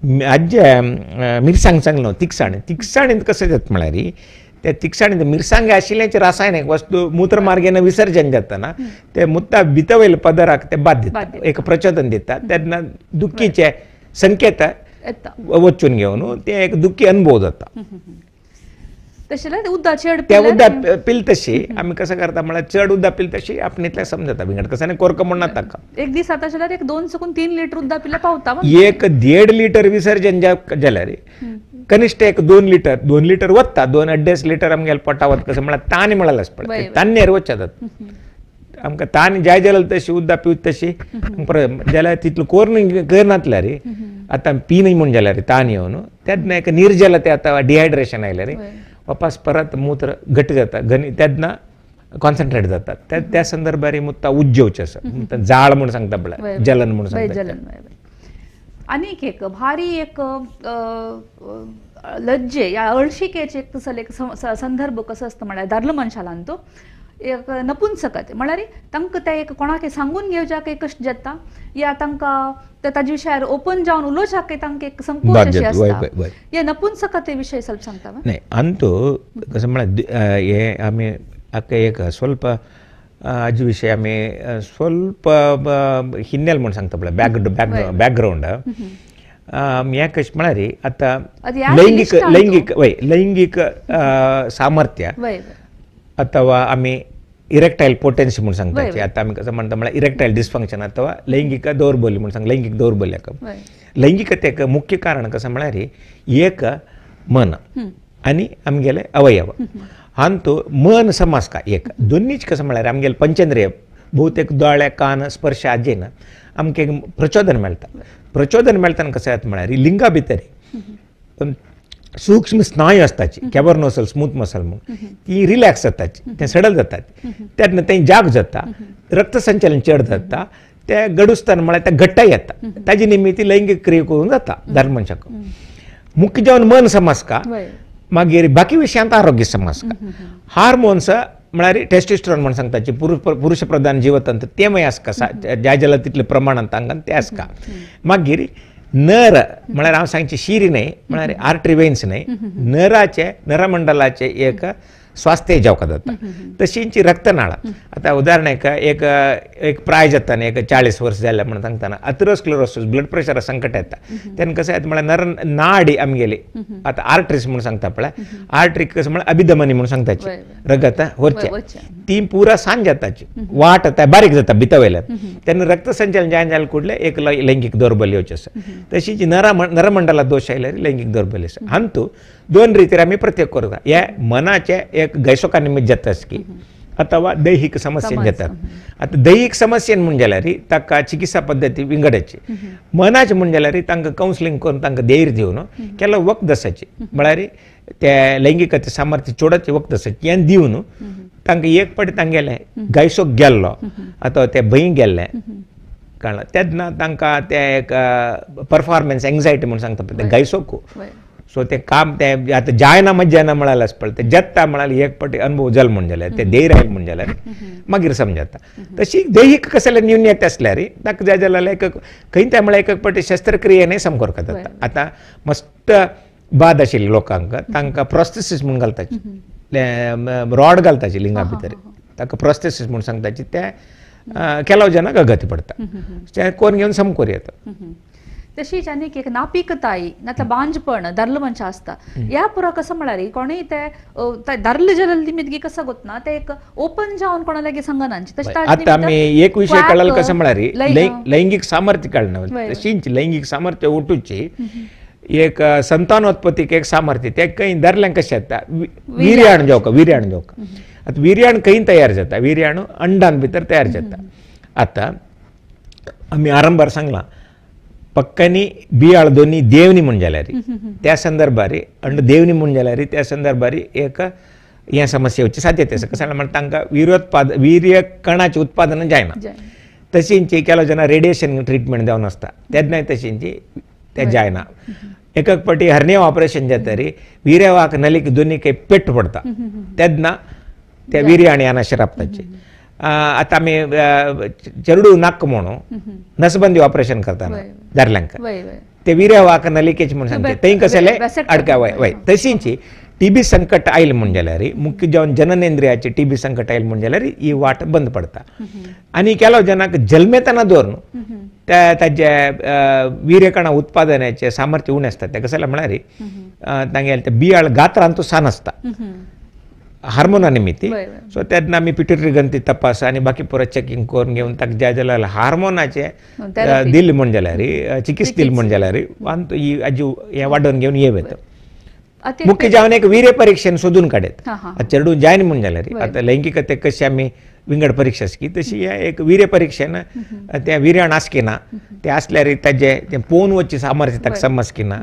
हाजे मिरसांग सांगलो तिकसाणींत कशें जाता म्हळ्यार त्या तिकसाणींत मिरसांगे आशिल्ल्याचे रासायनिक वस्तू मूत्रमार्गेन विसर्जन जातना ते मुत्ता भितर पदराक ते बाद दिता एक प्रचोदन दिता तेन्ना दुखीचे संकेत वचून घेवन ते एक दुखी अनुभव जाता तशें उद्दा चड त्या उद्दा पिल तशी आमी कसं करता म्हळ्यार चड उद्दा पिल तशी आपणितलें समजता विंगड कसं कोरक म्हणना ताका एक दीस आतां जाल्यार एक 2 साकून 3 लिटर उद्दा पिल्यार पावता एक 1.5 लिटर विसर्जन जाल्यार कनिष्ठ एक 2 लिटर वत्ता 2-2.5 लिटर आमगेले पोटा वता कसं म्हळ्यार ताण म्हळ्यार पडटा तान्नेर वचतात आमकां ताण जाय जाल्यार तशी उद्दा पिवत तशी जाल्यार तितलो कोरून करनातल्यार आतां पिनय म्हण जाल्यार ताण येवन तेन्ना एक निर्जल ते आतां डिहायड्रेशन आयल्यार वापस परत मूत्र घट जाता तेन्ना कॉन्सन्ट्रेट जाता त्या संदर्भार मुत्ता उज्ज येवचें आसा जाळ म्हूण सांगता पळय जलन म्हूण सांगता आनी एक भारी एक लज्जे या अळशिकेचे एक संदर्भ कसो आसता म्हळ्यार दादलो मनशालान तो एक नपुंसकते म्हळ्यार तांकां ते एक कोणाक सांगून घेवच्याक एक कश्ट जाता या तांकां ताजे विशयार ओपन जावन उलोवच्याक तांकां एक संकोच अशी आसता या नपुंसकते विशय ಸ್ವಲ್ಪ सांगता न्हय अंतू कसं म्हळ्यार हे आमी एक स्वल्प हाजे विशय आमी स्वल्प हिन्नेल म्हूण सांगता पळय बॅकग्रावंड हें कशें म्हळ्यार आतां लैंगीक सामर्थ्य अथवा आमी इरेक्टायल पोटेन्सी म्हणून सांगता आता आमी कसं म्हणटा म्हळ्यार इरेक्टायल डिस्फंक्शन अथवा लैंगिक दौर्बल्य म्हणून सांग लैंगिक दौर्बल्याक लैंगिकतेक मुख्य कारण कसं म्हळ्यार एक मन आनी आमगेले अवयव हांतू मन समास का एक दोन्हीच कसं म्हळ्यार आमगेले पंचेंद्रिय बहुतेक दोळे कान स्पर्श हाजेन आमकां एक प्रचोदन मेळटा कसं जाता म्हळ्यार लिंगा भितर सूक्ष्म स्नायू आसताची कॅबर्नोसल स्मूथ मसल म्हणून ती रिलॅक्स जाताची ते सडल जातात तेन्ना ते जाग जाता रक्तसंचलन चड जाता ते गडुस्तान म्हळ्यार ते घट्टाय येता ताजे निमित्त लैंगिक क्रिया करून जाता दादलो मनशाक मुख्य जावन मन समजका मागीर बाकी विशयांत आरोग्य समजका हार्मोन्स म्हळ्यार टेस्टोस्टेरोन म्हणून सांगताची पुरुष प्रधान जीवतंत्र ते मागीर आसका जाय जाल्यार तितले प्रमाणांत तांकां ते आसका मागीर नर म्हळ्यार हांव सांगचे शिरी न्हय म्हळ्यार आर्टरी वेन्स न्हय नरमंडलाचे एक स्वास्थ्य जावपाक जाता तशींची रक्तनाळां आतां उदाहरणाक एक प्राय जाता न्ही एक 40 वर्स जाल्या म्हणून सांगतना अथेरोस्क्लेरोसिस ब्लड प्रेशरा संकट येता तेन्ना कशें जाता म्हळ्यार नाडी आमगेली आतां आर्टरीज म्हणून सांगता पळय आर्टरीक कशें म्हळ्यार अभिधमनी म्हणून सांगताची रगत व्हरचें ती पुरा सांज जाताची वाट आतां बारीक जाता भितर वयल्यान तेन्ना रक्तसंचलन जायना कुडले एक लैंगिक दौर्बल्य येवचें आसा तशींच नरमंडला दोश आयल्यार लैंगिक दौर्बल्य आसा हांतू दोन रितीर आमी प्रत्येक करता हे मनाचे एक गैसोका निमित्त जाता की अथवा दैहिक समस्येन जातात आतां दैहिक समस्येन म्हण जाल्यार ताका चिकित्सा पद्दती विंगडाची मनाचे म्हण जाल्यार तांकां कावन्सिलींग करून तांकां धैर्य दिवन केलो वखद आसाची म्हळ्यार ते लैंगिकते सामर्थ्य चोडाची वखद आसाची हें दिवन तांकां एक पाटी तांगेले गैसोक गेल्लो अथवा ते भंय गेल्ले कळ्ळें तेन्ना तांकां ते एक परफॉर्मन्स एंग्जायटी म्हूण सांगता पळय ते गैसोक सो ते काम ते आता जायना मज्जाना म्हणालाच पण ते जत्ता म्हणाली एक पटी अनुभव जल म्हण जाल्यार ते देय राहील म्हण जाल्यार मागीर समजता तशी दैहिक कसले न्यूनता असल्यार ताका जाय जाल्यार एक खंय त्या म्हळ्यार एक पटी शस्त्रक्रियेने समकोर करतात आता मस्त बाद आशिल्ले लोकांक तांकां प्रोस्थेसीस म्हूण घालताचे रॉड घालताचे लिंगा भितर ताका प्रोस्थेसीस म्हूण सांगताचे ते केलो जनाक अगती पडटा कोण घेवन समकोर येता तशीच आनीक एक नापिकताय नातला बांजपण धरल मनशा आसता ह्या पुरा कसं म्हळ्यार कोणी ते धरल जल निमित्त कसं गोतना ते एक ओपन जावन कोणाला सांगनांची तशी आता आम्ही एक विषय कळलं कसं म्हळ्यार लैंगिक सामर्थ्य कळणं तशींच लैंगिक सामर्थ्य उठूची एक संतानोत्पत्तीक एक सामर्थ्य ते काही धरल्यांक कशें येता वीर्याणू जेवका आता वीर्याणू खंय तयार जाता वीर्याणू अंडान भितर तयार जाता आता आम्ही आरंभार सांगला पक्कानी बियाळ दोन्ही देवनी म्हण जाल्यार त्या संदर्भारी अंड देवनी म्हण जाल्यार त्या संदर्भारी एक ह्या समस्येची साध्यता आसा कसं म्हणल्यार तांकां वीर्य कणाचें उत्पादन जायना तशींची केलो जेन्ना रेडिएशन ट्रिटमेंट जावन आसता तेन्नाय तशींची ते जायना एक पटी हर्निया ऑपरेशन जातरी वीर्यवाहक नलीक दोन्ही काही पेट्ट पडता तेन्ना त्या वीर्य आनी अनाशय राबताची आता आम्ही चेडू नाक म्हणून नसबंदी ऑपरेशन करता दादल्यांक ते वीर्यवाहक नलिकेचे म्हणून सांगते थंय कसले अडका वय तशींची टीबी संकट आयल म्हण जाल्यार मुख्य जावन जननेंद्रियाचे टीबी संकट आयल म्हण जाल्यार ही वाट बंद पडता आनी केलो जनाक जल्मेतना धरून ताजे वीर्यकणा उत्पादनाचे सामर्थ्य उणें आसता ते कसले म्हळ्यार तांगेले ते बियाळ गात्रांतू सान आसता हार्मोना निमित्त सो तेन्ना आमी पिट्युटरी ग्रंथी तपास आनी बाकी पुरो चेकिंग करून घेवन ताका जाय जाल्यार हार्मोनाचे दिल म्हण जाल्यार चिकित्सा दिल म्हण जाल्यार ही हाजी हें वाडोवन घेवन ये वता मुख्य जावन एक वीर्य परीक्षेन सोदून काडत चेडू जायना म्हण जाल्यार आतां लैंगिकते कशी आमी विंगड परीक्षा आसकी तशी एक वीर्य परीक्षेन त्या वीर्याण आसकिना ते आसल्यार ताजे पोवन वचची सामर्थ्य ताका समजकिना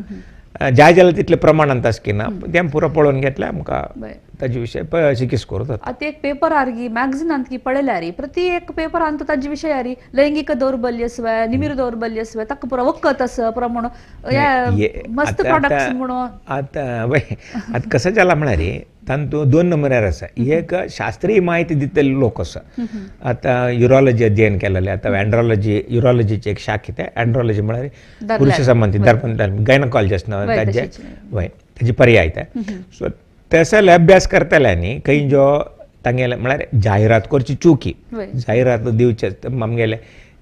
जाय जाल्यार तितले प्रमाणांत आसकिना तें पुरो पळोवन घेतल्यार आमकां ताजे विशय चिकित्सा करूं जाता आता एक पेपर आर्गी मॅगझिनांत की पळयल्यार प्रति एक पेपरांत ताजे विशय आरी लैंगिक दौर्बल्यस्व निमिर दौर्बल्यस्व ताका पुरो वखद आसा पुरो म्हणून मस्त प्रॉडक्ट्स म्हणून आतां कसं जाला म्हळ्यार तांतू दोन नमुन्यार आसा एक शास्त्रीय माहिती दितले लोक आसा आता युरोलॉजी अध्ययन केलेले आता एंड्रोलॉजी युरोलॉजीची एक शाखा ते एंड्रोलॉजी म्हळ्यार पुरुष संबंधी गायनोकॉलॉजिस्ट ताजे वय ताजी पर्याय ते सो तसले अभ्यास करतल्यांनी खंय जो तांगेले म्हळ्यार जाहिरात करची चुकी जाहिरात दिवचे आमगेले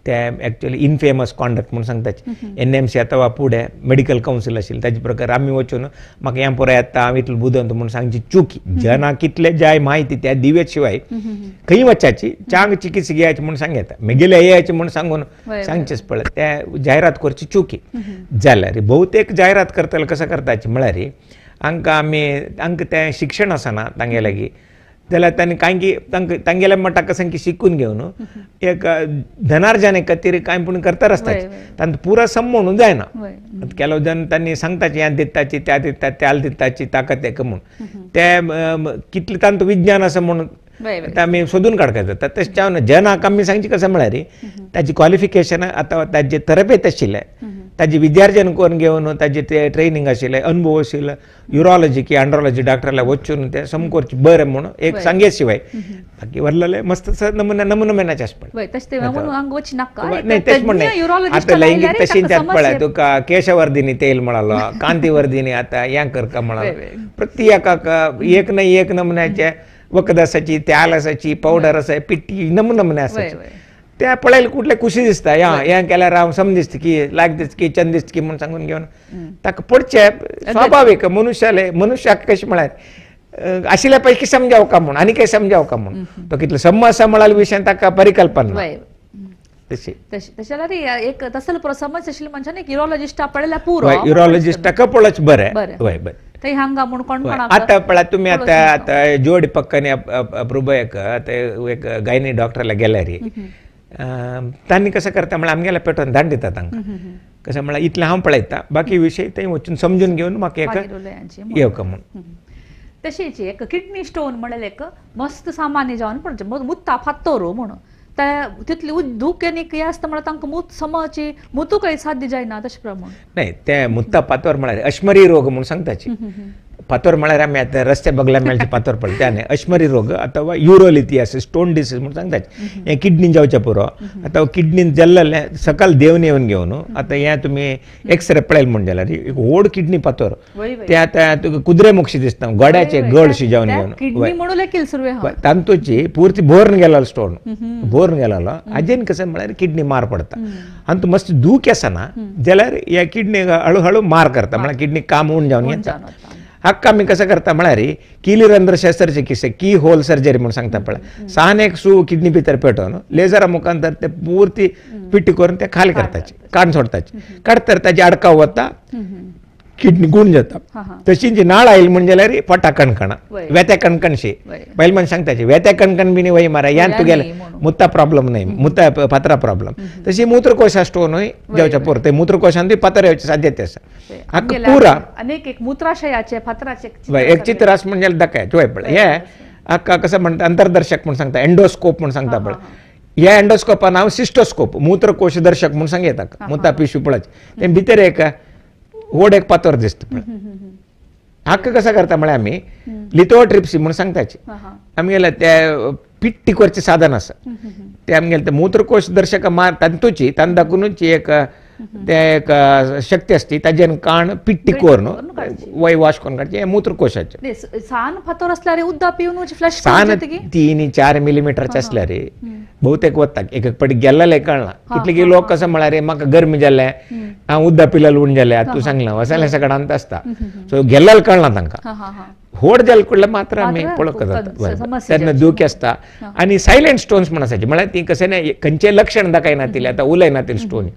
ते एक्चुअली इनफेमस कॉन्डक्ट म्हणून सांगताचे NMC अथवा फुडें मेडिकल कावन्सील आशिल्ले ताजे प्रकार आमी वचून म्हाका हें पुरो येता हांव इतलो बुदंत म्हणून सांगची चुकी जनाक कितले जाय म्हायती त्या दिवे शिवाय खंय वचाची चांग चिकित्सा घेयाची म्हणून सांगता मेगेले येयाची म्हणून सांगून सांगचेच पळय ते जाहिरात करची चुकी जाल्यार भोवतेक जाहिरात करतले कसं करताची म्हळ्यार हांकां तें शिक्षण आसना तांगे लागीं जाल्यार तांणी कांय तांगेल्या मटाक सांगी शिकून घेवन एक धनार्जने खातीर कांय पूण करता आसताचे तांकां पुरो संभोळूंक जायना केलो जन तांणी सांगताचे ह्या दिताची त्या दिता त्याल दिताची ताका तेका म्हूण ते कितले तांतू विज्ञान आसा म्हणून आतां आमी सोदून काडपाक जाता तशें जावन जनाक आमी सांगचे कशें म्हळ्यार ताजी क्वॉलिफिकेशन अथवा ताजे तरबेत आशिल्ले ताजे विद्यार्जन करून घेवन ताजे ते ट्रेनिंग आशिल्ले अनुभव आशिल्ले युरोलॉजी की एंड्रोलॉजी डॉक्टरला वचून ते समकोरचे बरें म्हणून एक सांगे शिवाय बाकी वरलेले मस्त नमुन्याचे आसपण नाही तेच म्हणणे आता लैंगिक तशींच पळय तुका केशवर्धिनी तेल म्हणालो कांतीवर्धिनी आता हें करता म्हणालो प्रत्येकाक एक ना एक नमुन्याचे वखद आसाची त्याल आसाची पावडर आसा पिट्टी नमुने आसाची त्या पळयले कुठले खुशी दिसता हें केल्यार हांव समदिसता की लायक दिसता की चंद दिसता की म्हणून सांगून घेवन ताका पडचे स्वाभावीक मनुष्याक कशें म्हळ्यार आशिल्ल्या पैकी समजावका म्हूण आनी काही समजावका म्हूण तो कितलो सम्म आसा म्हळ्यार विशय ताका परिकल्पना तशी तशें एक तसलो पुरो समज आशिल्लो मनशान एक युरोलॉजिस्ट पळयल्यार पुरो युरोलॉजिस्टाक पळोवच बरें वय बरें थंय हांगा म्हूण कोण आतां पळय तुमी आतां जोडी पक्कानी अप्रुबायक एक गायनी डॉक्टरला गेल्यार तांणी कसं करता म्हळ्यार आमगेल्या पेटोवन धाड दिता तांकां कशें म्हळ्यार इतलें हांव पळयता बाकी विशय थंय वचून समजून घेवन म्हाका एक येवका म्हूण तशीच एक किडनी स्टोन म्हळ्यार एक मस्त सामान्य जावन पडचे मुत्ता फात्तोर म्हणून तितली धूक आनी कितें आसता म्हळ्यार तांकां मूत समाची मुतूकय साध्य जायना तशे प्रमाण नाही ते मुत्ता पातोर म्हळ्यार अश्मरी रोग म्हणून सांगताची पातोर म्हळ्यार आमी आतां रस्त्या बगला मेळचे पातोर पडले त्याने अश्मरी रोग अथवा युरोलिथियासिस स्टोन डिसीज म्हणून सांगताचे हे किडनी जावचे पुरो आता किडनीन जल्लले सकाळ देवन येवन घेवन आता हे तुम्ही एक्सरे पळयले म्हण जाल्यार एक व्हड किडनी पातोर ते आता कुद्रे मोक्षी दिसता गोड्याचे गडशी जावन घेवन तांतूची पूर्ती भोरून गेलो स्टोन भोरून गेलो हाजेन कशें म्हळ्यार किडनी मार पडता आनी तूं मस्त दूख आसना जाल्यार ह्या किडनी हळू मार करता म्हळ्यार किडनी काम उण जावन घेता हक्क आम्ही कसं करता म्हळ्यार किली रंध्र शस्त्रचिकित्सा की होल सर्जरी म्हणून सांगता पळय सान एक सू किडनी भितर पेटोवन लेजरा मुखांतर ते पूर्ती पिट्टी करून ते खाली करताचे काडून सोडताचे काडतर ताची आडकाव वता किडनी गुण जाता तशी जी नाळ आयली म्हणजे जाल्यार पोटा कणकणा वेत्या कणकणशी पहिले मन सांगताचे वेत्या कणकण बी वय मारा यान तुगेले मुत्ता प्रॉब्लेम नाही मुत्ता पत्रा प्रॉब्लेम तशी मूत्रकोशा स्टोनूय जावच्या पुरते मूत्रकोशांत पत्र येवची साध्यता आसा हक्क पुरा अनेक एक मूत्राशयाचे पत्राचे एक चित्र आस म्हणजे दाखय चोय पळय हे हक्का कसं म्हणटा अंतर्दर्शक म्हणून सांगता एंडोस्कोप म्हणून सांगता पळय ह्या एंडोस्कोपान हांव सिस्टोस्कोप मूत्रकोश दर्शक म्हणून सांगता मुत्ता पिशवी पळय ते भितर एक व्हड एक पातोर दिसता पळय हक्क कसा करता म्हळ्यार आमी लिथोट्रिप्सी म्हणून सांगताची आमगेले ते पिट्टी करचे साधन आसा ते आमगेले ते मूत्रकोश दर्शक मार तांतूची तान दाखूनच एक ते एक शक्ती असती ताजेन काण पिट्टी कोरून वय वॉश करून काडचे मूत्रकोशाचे सान फातर असल्यार उदक पिवन फ्लश सान 3-4 मिलीमीटरचे असल्यार बहुतेक वता एक एक पटी गेल्ले कळना कितले की लोक कसं म्हळ्यार म्हाका गरमी जाल्ले हांव उदक पिल्यार उण जालें तूं सांगलां असले सगळं अंत आसता सो गेल्ले कळना तांकां व्हड जाले कडले मात्र आमी पळोवंक जाता तेन्ना दूख आसता आनी सायलेंट स्टोन्स म्हण आसाचे म्हळ्यार ती कशें नाही खंयचें लक्षण दाखयना तिले आतां उलयना ती स्टोन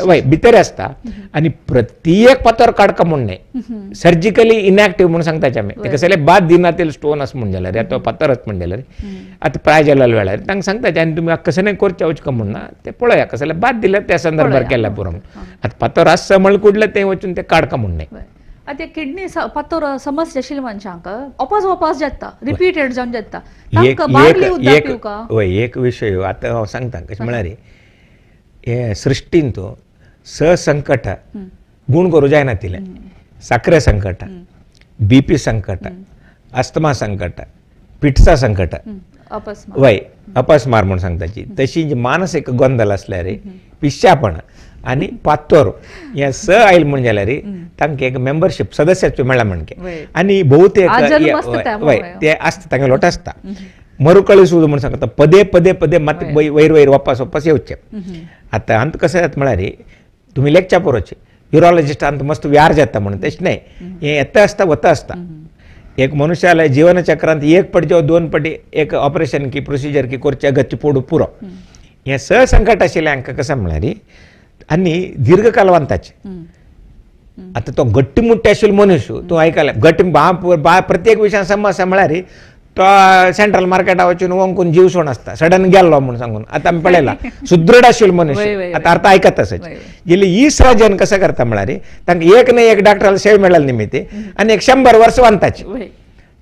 वय भितर आसता आनी ती एक पातोर काडका म्हण न्हय सर्जिकली इनएक्टिव्ह म्हणून सांगताचे आमी ते कसले बाद दिनातील स्टोन आसा म्हण जाल्यार तो पातोर आसा म्हण जाल्यार आतां प्राय जाल्या वेळार तांकां सांगताचे आनी तुमी कसं नाही करचे वचका म्हणना ते पळया कसले बाद दिले त्या संदर्भार केल्या पुरो आतां पातोर आसा म्हण कुडले ते वचून ते काडका म्हण न्हय आता किडनी पातोर समस्या आशिल्ल्या मनशांक वापस जाता रिपीटेड जावन जाता एक विशय आतां हांव सांगता कशें म्हळ्यार हे सृश्टीन तो संकट गुण करूं जायना तिले साखरे संकट बीपी संकट अस्थमा संकट पिठचा संकट वय अपस्मार म्हणून सांगताची तशी जी मानसिक गोंधळ असल्यार पिश्यापण आणि पातोर हे स आयल म्हण जाल्यार तांकां एक मेंबरशीप सदस्याचे मेळ्ळा म्हणके आनी बहुतेक वय ते आसता तांगे लोट आसता मरुकळी सूद म्हणून सांगता पदे पदे पदे मात वयर वयर वापस येवचे आतां अंत कशें जाता म्हळ्यार तुमी लेखच्या परोचे युरोलॉजिस्ट अंत मस्त व्यार जाता म्हणून तशें न्हय हें येता आसता वता आसता एक मनुष्याला जीवन चक्रांत एक पटी जावं 2 पटी एक ऑपरेशन की प्रोसिजर की करचे गच्ची पोडू पुरो हें संकट आशिल्लें हांकां कशें म्हळ्यार आनी दीर्घकालवंताचे आता तो गट्टीमुट्टी आशिल्लो मनुष्य तूं आयकला गट्टी प्रत्येक विशयान समस्या म्हळ्यार तो सेंट्रल मार्केटा वचून वंकून जीव सोड आसता सडन गेल्लो म्हणून सांगून आतां आमी पळयला सुदृढ आशिल्लो मनुष्य आतां अर्थ आयकता तसंच गेली ही सहजन कसं करता म्हळ्यार तांकां एक न्हय एक डॉक्टराला सेव मेळ्ळा निमित्त आनी एक 100 वर्स वांताची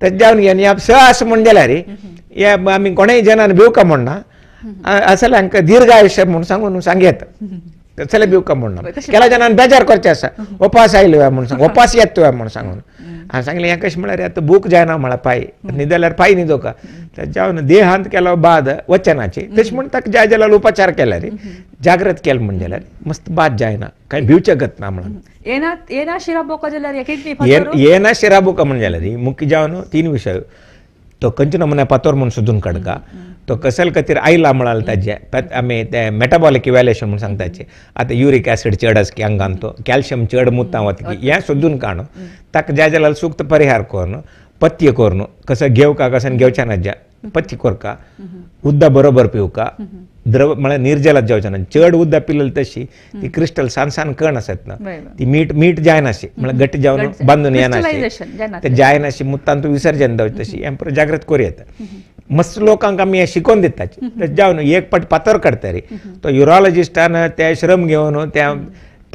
तेच जावन घेवन ह्या स आसा म्हण जाल्यार हे आमी कोणेय जनान भिवका म्हणना असले हांकां दीर्घ आयुश्य म्हणून सांगून सांगेत चले भिवका म्हणना केल्या जनान बेजार करचे आसा उपास आयलो म्हणून सांग उपास येत तुवें म्हणून सांगून हांवें सांगलें हें कशें म्हळ्यार आतां भूक जायना म्हळ्यार पाय न्ही जाल्यार पाय न्ही दोका जावन देहांत केलो बाद वचनाची तशें म्हण ताका जाय जाल्यार उपचार केल्यार जागृत केलो म्हण जाल्यार मस्त बाद जायना कांय भिवचें गत ना म्हणून येना शिराबोका जाल्यार येना शिराबोका म्हण जाल्यार मुख्य जावन 3 विशय तो खंयच्या नमुन्या पातोर म्हणून सोदून काडका तो कसल खातीर आयला म्हळाल ताजे आमी ते मेटाबॉलीक इवॅल्युएशन म्हणून सांगताचे आतां युरीक एसीड चड आसा की आंगान तो कॅल्शियम चड मुतां वता की हें सोदून काडून ताका जाय जाल्यार सूक्त परिहार करून पथ्य करून कसं घेवका कसं घेवच्या ना पथ्य करका उदक बरोबर पिवका द्रव म्हळ्यार निर्जलात जावचें ना चड उदक पिलेली तशी ती क्रिस्टल सान कण आसत ना ती मीठ जायनाशी म्हळ्यार गट्टी जावन बांदून येनाशी ते जायनाशी मुतान तूं विसर्जन जावचें तशी हें जागृत करूं येता मस्त लोकांक आमी हें शिकोवन दिताचे जावन एक पाटी पातोर काडटा रे तो युरोलॉजिस्टान ते श्रम घेवन त्या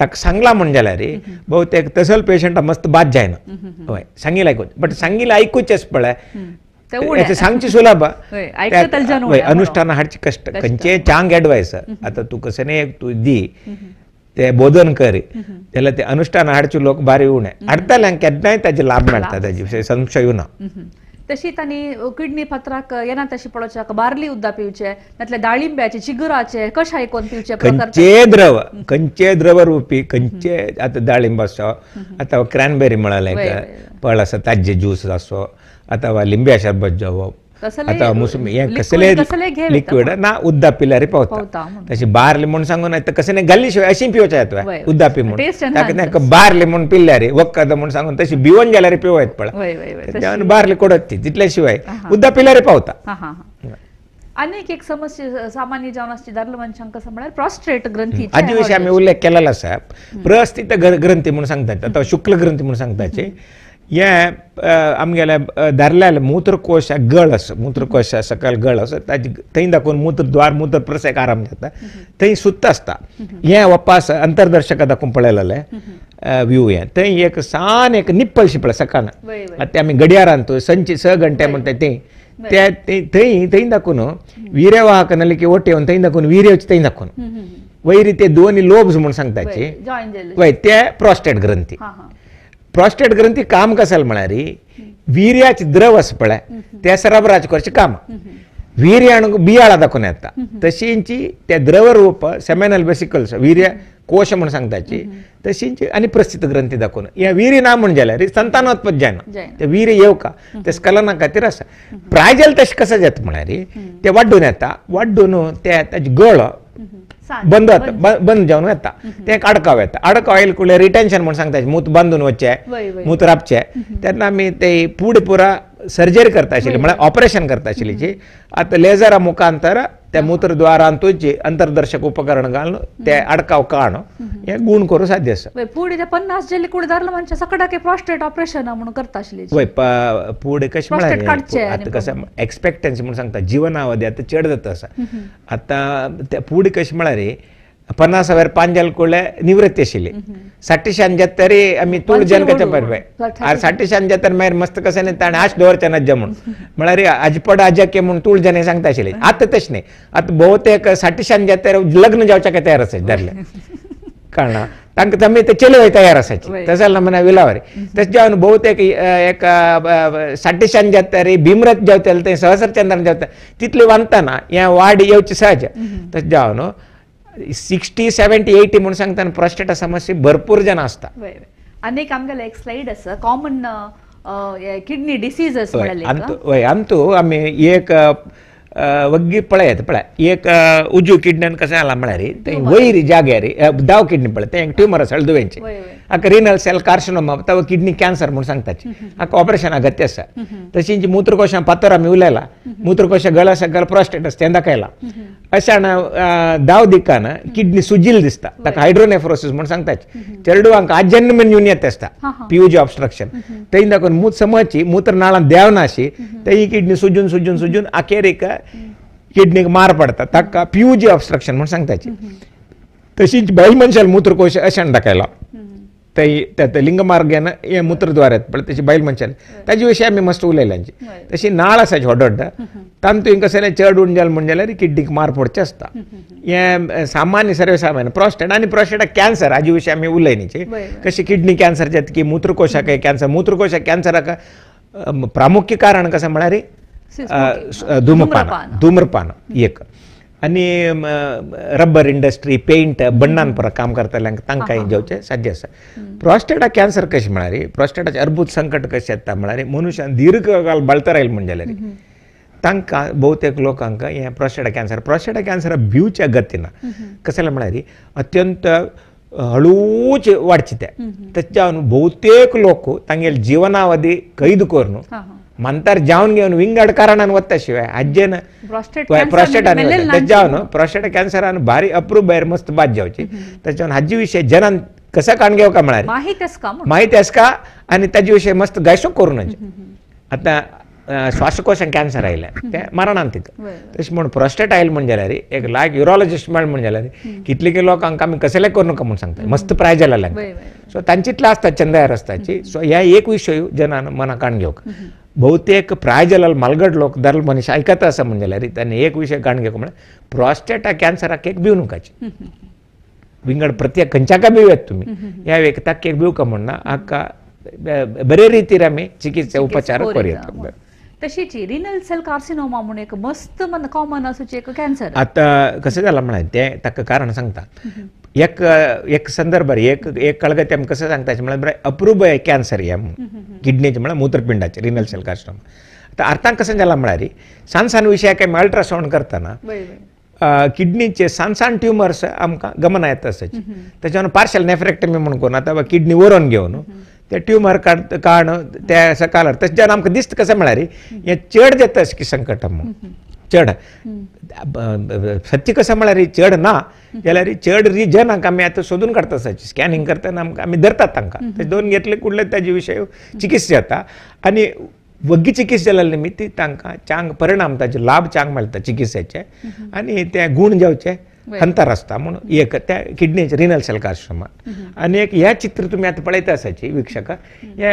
ताका सांगला म्हण जाल्यार बहुतेक तसल पेशंटा मस्त बाद जायना हय सांगिल्लें आयकूच बट सांगिल्लें आयकूचेंच पळय याचं सांगची सुलभ ऐकत अनुष्ठान हाडची कष्ट खंयचे चांग ॲडवायस आता तू कसं नाही तू दी ते बोधन करी त्याला ते अनुष्ठान हाडचे लोक भारी उणे हाडताल्यांक केन्नाय ताजे लाभ मेळटा ताजे विशय संशय उना तशी तांणी किडनी पत्राक येना तशी पडोवचे बार्ली उद्दा पिवचे नातले दाळिंब्याचे चिगुराचे कशाय कोण पिवचे खंयचे द्रव रुपी खंयचे आता दाळिंब आसो आता क्रॅनबेरी म्हळाले फळ आसा ताजे ज्यूस आसो अथवा लिंब्या शरबत जावप आता मोसमी हे कसले लिक्विड ना उद्दा पिल्यार पावता तशी बारली म्हूण सांगून कशें नाही गल्ली शिवाय अशी पिवचे येता उद्दा पी म्हणून ताका बारली म्हूण पिल्यार वखद म्हूण सांगून तशी भिवून गेल्यार पिवं येत पळय बारली कोडत तितल्या शिवाय उद्दा पिल्यार पावता अनेक एक समस्या सामान्य जावन आसची दादलो मनशांक कसं म्हळ्यार प्रॉस्टेट ग्रंथी हाजे विशीं आमी उल्लेख केलेलो आसा प्रस्थित ग्रंथी म्हूण सांगतात अथवा शुक्ल ग्रंथी म्हूण सांगताचे हे आमगेले दादल्याले मूत्रकोश गळ आसा मूत्रकोश सकयल गळ आसा ताजे थंय दाखोवन मूत्रद्वार मूत्र प्रसेक आराम जाता थंय सुत्त आसता हे वपास अंतर्दर्शक दाखोवन पळयलेले व्यू हे थंय एक सान एक निप्पल शिपळ सकाळ आतां आमी घडयारान तो संची 6 घंटे म्हणटा ते थंय दाखोवन वीर्य वाहक नलिके ओटे थंय दाखोवन वीर्याची थंय दाखोवन वयरी ते दोन्ही लोब्स म्हूण सांगताचे वय ते प्रॉस्टेट ग्रंथी प्रॉस्टेट ग्रंथी काम कसल म्हळ्यार वीर्याचे द्रव आसा पळय ते सरबराज करचें काम वीर्य आणूंक बियाळा दाखोवन येता तशींची ते द्रव रूप सेमेनल वेसिकल्स वीर्य कोश म्हूण सांगताची तशींची आनी प्रस्थित ग्रंथी दाखोवन हे वीर्य ना म्हूण जाल्यार संतानोत्पत्त जायना ते वीर्य येवका ते स्खलना खातीर आसा प्रायजल तशें कशें जाता म्हळ्यार ते वाडून येता वाडून ते ताजी गळ बंद बंद जावन येता ते अडकाव येता अडकाव येयले कुळे रिटेन्शन म्हूण सांगता मूत बांदून वचचे मूत रापचे तेन्ना आमी ते फुडें पुरा सर्जरी करता आशिल्ली म्हळ्यार ऑपरेशन करता आशिल्लीची आतां लेजरा मुखांतर त्या मूत्रद्वारांतूच अंतर्दर्शक उपकरण घालून ते अडकाव काडून हे गुण करूं साध्य आसा फुडें ते 50 जेल्ली कुळे दादलो मनशा सकाळी प्रॉस्टेट ऑपरेशन म्हणून करता आशिल्ली वय फुडें कशें म्हळ्यार आतां कशें एक्सपेक्टन्सी म्हूण सांगता जिवनावधी आतां चड जाता आसा आतां ते फुडें कशें म्हळ्यार 50,000 पांजल कुळे निवृत्ती आशिल्ली 60-70 आमी तूळ जन कशें पळय 60-70 मागीर मस्त कशें न्ही ताणें आश दवरचें नज्ज म्हूण म्हळ्यार आजपड आजके म्हूण तूळ जन सांगता आशिल्ली आतां तशें न्ही आतां भोवतेक 60-70 लग्न जावचे तयार आसात दादले कळना तांकां तमी ते चलय तयार आसाची तशें जाल्यार म्हणा विलावरी तशें जावन भोवतेक एक 60-70 भीमरथ जावतले ते सहस्रचंद्रन जावता तितली वांगताना हें वाड येवची सहज तशें जावन 60-70-80 म्हणून सांगता प्रॉस्टेटा समस्या भरपूर जन आसता अनेक आमगेले एक स्लाइड आसा कॉमन किडनी डिसीजेस अंतू आमी एक वग्गी पळयत पळय एक उजवी किडनीन कशें जाला म्हळ्यार ते वयर जाग्यार दाव किडनी पळय ते ट्युमर आसा हळदुवेंची हाका रिनल सेल कार्सिनोमा अथवा किडनी कॅन्सर म्हणून सांगताची हाका ऑपरेशन अगत्य आसा तशींची मूत्रकोशां पातोर आमी उलयला मूत्रकोशा गळ सकयल प्रॉस्टेट आसा तें दाखयला अशान दाव दिकान किडनी सुजिल्ल दिसता ताका हायड्रोनेफ्रोसिस म्हणून सांगताची चेडवांक आजन्म न्यूनयत आसता पीयूजी ऑब्स्ट्रक्शन थंय दाखोवन मूत समजची मूत्र नाळां देंवना अशी ही किडनी सुजून सुजून सुजून अखेरीक किडनीक मार पडता ताका पीयूजी ऑब्स्ट्रक्शन म्हणून सांगताची तशीच बैल मनशाल मूत्रकोश अशान दाखयला ते लिंग मार्गान हे मूत्रद्वार येता पळय तशी बैल मनशाल ताजे विशीं आमी मस्त उलयल्यांची तशी नाळ आसाची व्हड तांतूय कशें चड उण जालें म्हणजे जाल्यार किडनीक मार पडचें आसता हें सामान्य सर्वसामान्य प्रॉस्टेट आनी प्रॉस्टेटा कॅन्सर हाजे विशीं आमी उलयनीचे कशी किडनी कॅन्सर जाता की मूत्रकोशाक कॅन्सर मूत्रकोशाक कॅन्सराक प्रामुख्य कारण कशें म्हळ्यार धूम्रपान एक आनी रबर इंडस्ट्री पेंट बण्णान पर काम करतल्यांक तांकांय जेवचें साध्य आसा प्रॉस्टेटा कॅन्सर कशें म्हळ्यार प्रॉस्टेटाचें अर्बूत संकट कशें येता म्हळ्यार मनशान दीर्घ काल बळतर आयले म्हणजे जाल्यार तांकां भोवतेक लोकांक हें प्रॉस्टेटा कॅन्सर भिवच्या गतीना कशें म्हळ्यार अत्यंत हळूच वाडचे ते जावन भोवतेक लोक तांगेले जिवनावधी कैद करून मंतर जावन घेवन विंगड कारणान वता शिवाय हाजेन प्रॉस्टेटान जावन प्रॉस्टेटा कॅन्सरान भारी अप्रूप भायर मस्त बाद जावची त्याच्यान हाजे विशय जनान कसा काण घेवका म्हळ्यार माहिती आसका आनी ताजे विशय मस्त गायसो करूं नजे आतां श्वासकोशान कॅन्सर आयले ते मरणांतीक तशें म्हूण प्रॉस्टेट आयले म्हणजे जाल्यार एक लायक युरोलॉजिस्ट मेळ म्हणजे जाल्यार कितलेके लोकांक आमी कसले करूं नका म्हूण सांगता मस्त प्रायज जाल्यार सो तांचितले आसता चंद्यार आसताची सो ह्या एक विशय जनान मना काण घेवक बहुतेक प्रायजल मलगड लोक दर मनीस ऐकता असं म्हणजे रे त्यांनी एक विषय काण घेऊ म्हणजे प्रोस्टेटा कॅन्सराक एक भिव नुकाची विंगड प्रत्येक खंयच्याका भिवेत तुम्ही ह्या एक ताक एक भिव का म्हणना हाका बरे रितीर आमी चिकित्सा उपचार करूं तशीच रिनल सेल कार्सिनोमा म्हणून एक मस्त मन कॉमन असूची एक कॅन्सर आता कसं झालं म्हणा ते ताका कारण सांगता एक संदर्भ एक कळगत आमी कसं सांगता म्हळ्यार अप्रूव्ड कॅन्सर या किडनीचे म्हळ्यार मूत्रपिंडाचे रिनल सेल कार्सिनोमा आता अर्थान कसं झालं म्हळ्यार सान विशयाक आमी अल्ट्रासाउंड करतना किडनीचे सान ट्युमर्स आमकां गमना येता आसची त्याच्यावर पार्शल नेफ्रेक्टमी म्हणून करून आता किडनी वरोन घेवन ते ट्युमर काढणं त्या सकाळार तशें आमकां दिसता कसं म्हळ्यार हें चड जाता की संकट चड सत्य कसं म्हळ्यार चड ना जाल्यार चड रिजनाक आमी आतां सोदून काडटा आसची स्कॅनिंग करतना आमकां आमी धरतात तांकां ते दोन घेतले कुडले ताजे विशय चिकित्सा जाता आनी वग्गी चिकित्सा जाल्या निमित्त तांकां चांग परिणाम ताचे लाभ चांग मेळटा चिकित्सेचे आनी ते गुण जावचे अंतर आसता म्हणून एक त्या किडनीचे रिनल सेल कार्सिनोमा आनी एक ह्या चित्र तुमी आतां पळयता आसाची विक्षका हे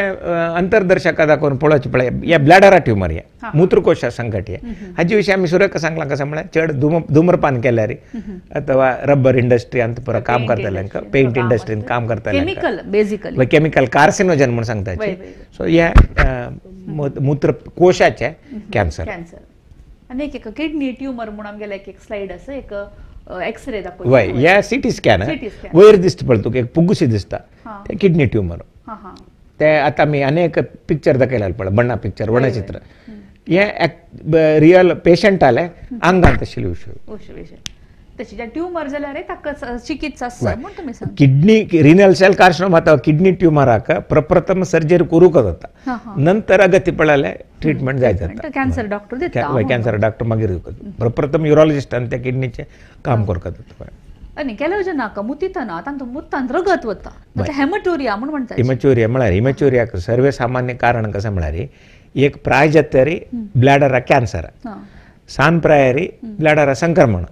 अंतर्दर्शका दाखोवन पळोवचे पळय हे ब्लॅडरा ट्युमर हे मूत्रकोशा संकट हे हाजे विशीं आमी सुरक सांगलां कसं म्हळ्यार चड धुम्रपान केल्यार अथवा रबर इंडस्ट्री अंत पुरो काम करताल्यांक पेंट इंडस्ट्रीन काम करताल्यांक केमिकल कार्सिनोजन म्हणून सांगता सो ह्या मूत्रकोशाचे कॅन्सर आनी एक किडनी ट्युमर म्हणून आमगेले एक स्लाइड आसा एक एक्सरे दाखोवन वय या सीटी स्कॅन वयर दिसता पळय तुका एक पुग्गुशी दिसता ते किडनी ट्युमर ते आतां आमी अनेक पिक्चर दाखयला पळय बण्णा पिक्चर वर्णचित्र हे रियल पेशंट आले आंगांत आशिल्ले विशय तशी ट्युमर जाल्यार ताका चिकित्सा आसा म्हणून तुमी सांगता किडनी रिनल सेल कार्सिनोमा अथवा किडनी ट्युमराक प्रप्रथम सर्जरी करूंक जाता नंतर अगती पडले ट्रीटमेंट जाय जाता कॅन्सर डॉक्टर दिता कॅन्सर डॉक्टर मागीर प्रप्रथम युरोलॉजिस्टान त्या किडनीचे काम करता जाता आनी केल्या जनाक मुतितना तांकां मुतान रगत वता हेमटोरिया म्हणून म्हणटा हिमेचोरिया म्हळ्यार हिमेचोरियाक सर्वसामान्य कारण कसं म्हळ्यार एक प्रायजतरी ब्लॅडरा कॅन्सर सान प्रायरी ब्लॅडरा संक्रमण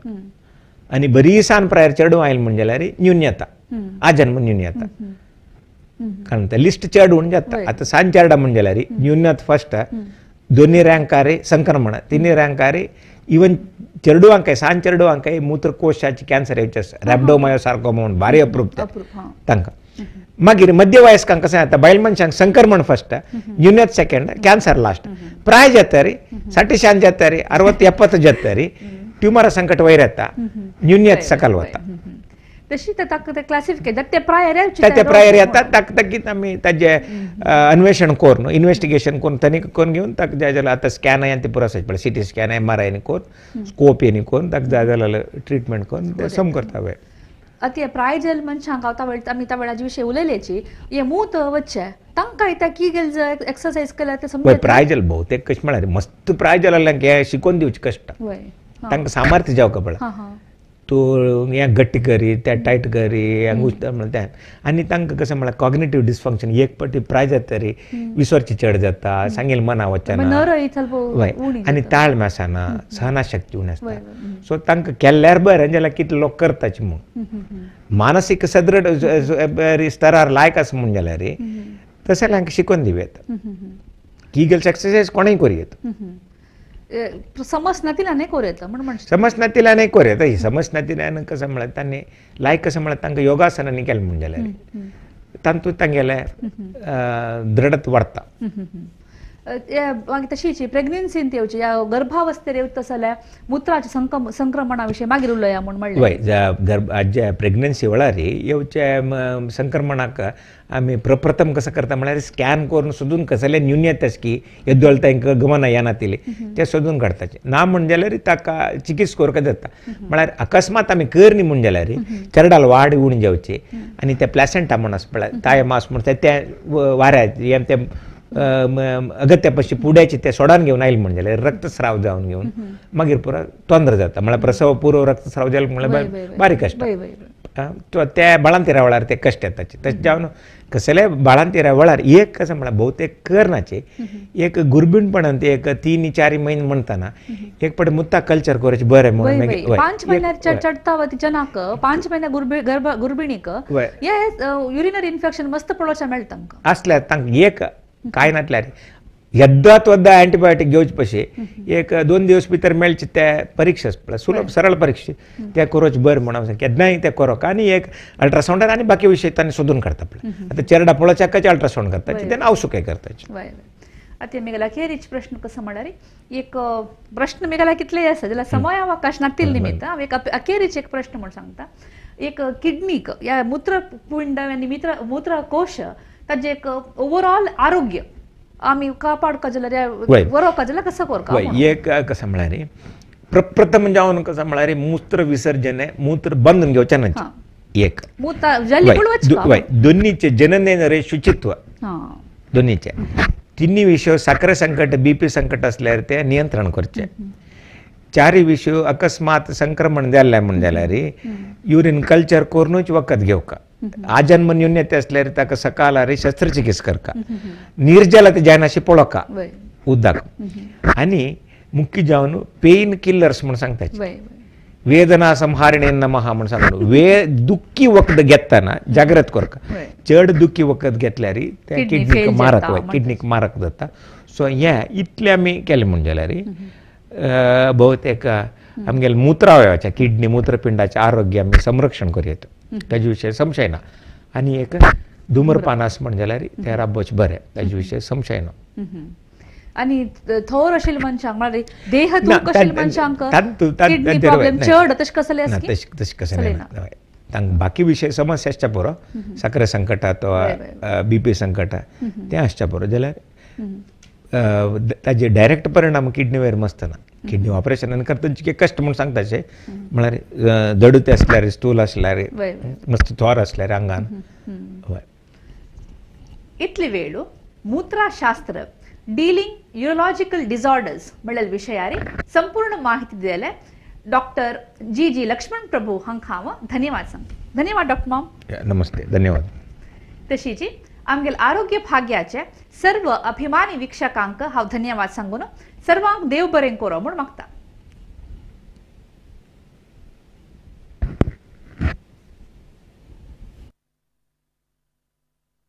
आणि बरी सान प्रायर चढ आयल म्हणजे जाल्यार न्यून्यता आजन्म न्यून्यता कारण ते लिस्ट चढ होऊन जाता आता सान चढा म्हणजे जाल्यार न्यून्यत फर्स्ट दोन्ही रँकारे संक्रमण तिन्ही रँकारे इवन चेडवांकाय सान चेडवांकाय मूत्रकोशाची कॅन्सर येवचे आसा रॅब्डोमायोसार्कोमा म्हणून भारी अप्रूप तांकां मागीर मध्य वयस्कांक कशें जाता बायल मनशांक संक्रमण फर्स्ट न्यून्यत सेकंड कॅन्सर लास्ट प्राय जातरी 60 जातरी 60-70 जातरी ट्युमर संकट वयर येता न्यून्यत सकल वता तशी ताका क्लासिफिकेशन ते प्रायर येता ताक ताकीत आमी ताजे अन्वेषण करून इन्वेस्टिगेशन करून तनिक करून घेवन ताका जाय जाल्यार आतां स्कॅन आनी ते पुरो आसता सीटी स्कॅन MRI करून स्कोप येनी करून ताका जाय जाल्यार ट्रिटमेंट करून ते सम करता वेळ अति प्रायजल मनशांक आमी त्या वेळाचे विशय उलयलेची हे मूत वच्चे तांकां येता की गेल एक्सरसाइज केल्यार ते समज प्रायजल भोवतेक कशें म्हळ्यार मस्त प्रायजल आसल्यांक हे शिकोवन दिवचे कश्ट तांकां सामर्थ्य जावंक पडला तूं हें गट्टी करी त्या टायट करी हें घुसता म्हणून तें आनी तांकां कशें म्हळ्यार कॉग्निटिव्ह डिसफंक्शन एक पाटी प्राय जाता तरी विसरची चड जाता सांगेल मना वचना आनी ताळमेळ आसना सहनशक्ती उणी आसता सो तांकां केल्यार बरें जाल्यार कितले लोक करताचे म्हूण मानसीक सदृढ स्तरार लायक आसा म्हूण जाल्यार तशें तांकां शिकोवन दिवेत कीगल्स एक्सरसाइज कोणेय करूं येता समजनातिल्यान करूं येता म्हणून समजनातिल्यान करूं येता ही समजनातिल्यान कसं म्हळ्यार तांणी लायक कसं म्हळ्यार तांकां योगासनांनी केलें म्हूण जाल्यार तातूंत तांगेलें दृढत वाडटा मागीर तशीच प्रेग्नन्सीन येवची या गर्भावस्थेर येवता जाल्यार मुत्राच्या संक्रमणा विशीं मागीर उलया म्हणून म्हणलें जे प्रेग्नन्सी वेळार येवचे संक्रमणाक आमी प्रप्रथम कसं करता म्हळ्यार स्कॅन करून सोदून कसले न्यून्यत आसा की येद्दोळ तांकां गमना येनातिली ते सोदून काडटाचे ना म्हण जाल्यार ताका चिकित्सा करपाक जाता म्हळ्यार अकस्मात आमी करनी म्हण जाल्यार चेरडाल वाड उणी जावची आनी ते प्लॅसेंटा म्हूण आसा पळय ताय मास म्हण ते वाऱ्या ते अगत्या पशी पुड्याचे ते सोडान घेवन आयले म्हण जाल्यार रक्तस्राव जावन घेवन मागीर पुरो तोंदर जाता म्हळ्यार प्रसव पुरो रक्तस्राव जालो म्हळ्यार बारीक कश्ट त्या बाळंतिरा वेळार ते कश्ट येताचे तशें जावन कसले बाळंतिरा वेळार एक कसं म्हळ्यार भोवतेक करनाचे एक गुरबीणपणान ते एक 3-4 म्हयने म्हणटाना एक पट मुत्ता कल्चर करचें बरें म्हणून 5 म्हयन्यार चडटा वती जनाक 5 म्हयन्यार गुरबिणीक हे युरिनरी इन्फेक्शन मस्त पळोवचें मेळटा तांकां आसल्यार तांकां एक काय नातल्यार येद्दात वद्दा अँटीबायोटीक घेवचे पशे एक 2 दिवस भितर मेळचे ते परीक्षा आसता सुलभ सरळ परीक्षा ते करोच बरें म्हणून केन्नाय ते करक आनी एक अल्ट्रासाउंडार आनी बाकी विशय तांणी सोदून काडता पळय आतां चेरडा पळोवच्याकाचे अल्ट्रासाउंड करता ते नाव सुके करताचे आता मेघाला अखेरीच प्रश्न कसं म्हणणार एक प्रश्न मेघाला कितले आसा जाल्यार समय अवकाश नातील निमित्त हांव एक अखेरीच एक प्रश्न म्हणून सांगता एक किडनीक या मूत्रपिंड आनी मूत्रकोश ताजे एक ओवरऑल आरोग्य आमी कापाडका जाल्यार बरोवका जाल्यार कसं करता एक कसं म्हळ्यार प्रप्रथम जावन कसं म्हळ्यार मूत्र विसर्जन मूत्र बंद घेवचें ना एक दोन्हीचे जननेन रे शुचित्व दोन्हीचे तिन्ही विषय साखर संकट बीपी संकट असल्यार ते नियंत्रण करचे चारय विषय अकस्मात संक्रमण जाल्ले म्हण जाल्यार युरिन कल्चर करूनच वखद घेवका आजन्म न्यूनते असल्यार ताका सकाळ रे शस्त्रचिकित्सा करका निर्जला ते जायनाशी पळोवका उदक आनी मुख्य जावन पेन किलर्स म्हण सांगता वेदना संहारिणे नमः म्हण सांगता दुःखी वखद घेतना जागृत करका चड दुःखी वखद घेतल्यार ते किडनीक मारक जाता सो हे इतले आमी केले म्हण जाल्यार भोवतेक आमगेले मूत्रावयवाच्या किडनी मूत्रपिंडाचे आरोग्य आमी संरक्षण करूं येता ताजे विशय संशय ना आनी एक धुम्रपानास म्हण जाल्यार ते राबोवचे बरें ताजे विशय संशय ना आणि थोर असेल मनशांक म्हळ्यार देह दूख असेल मनशांक किडनी प्रॉब्लेम चड तशें कसले आसा तशें कसले ना तांक बाकी विशय समस्या आसच्या पुरो साखर संकट वा बीपी संकट ते आसच्या पुरो जाल्यार ताजे डायरेक्ट परिणाम किडनी वयर मसतना किडनी ऑपरेशन करता जितके कश्ट म्हणून सांगताचे म्हळ्यार जडुते असल्यार स्टूल असल्यार मस्त थोर असल्यार आंगान इतली वेळ मूत्रशास्त्र डीलिंग यूरोलॉजिकल डिसऑर्डर्स म्हणल्यार विशयार संपूर्ण माहिती दिले डॉक्टर जी लक्ष्मण प्रभू हांकां हांव धन्यवाद सांगता धन्यवाद डॉक्टर मॉम नमस्ते धन्यवाद तशीच आमगेल आरोग्य भाग्याचे सर्व अभिमानी वीक्षकांक हांव धन्यवाद सांगून सर्वांक देव बरें करो म्हूण मागता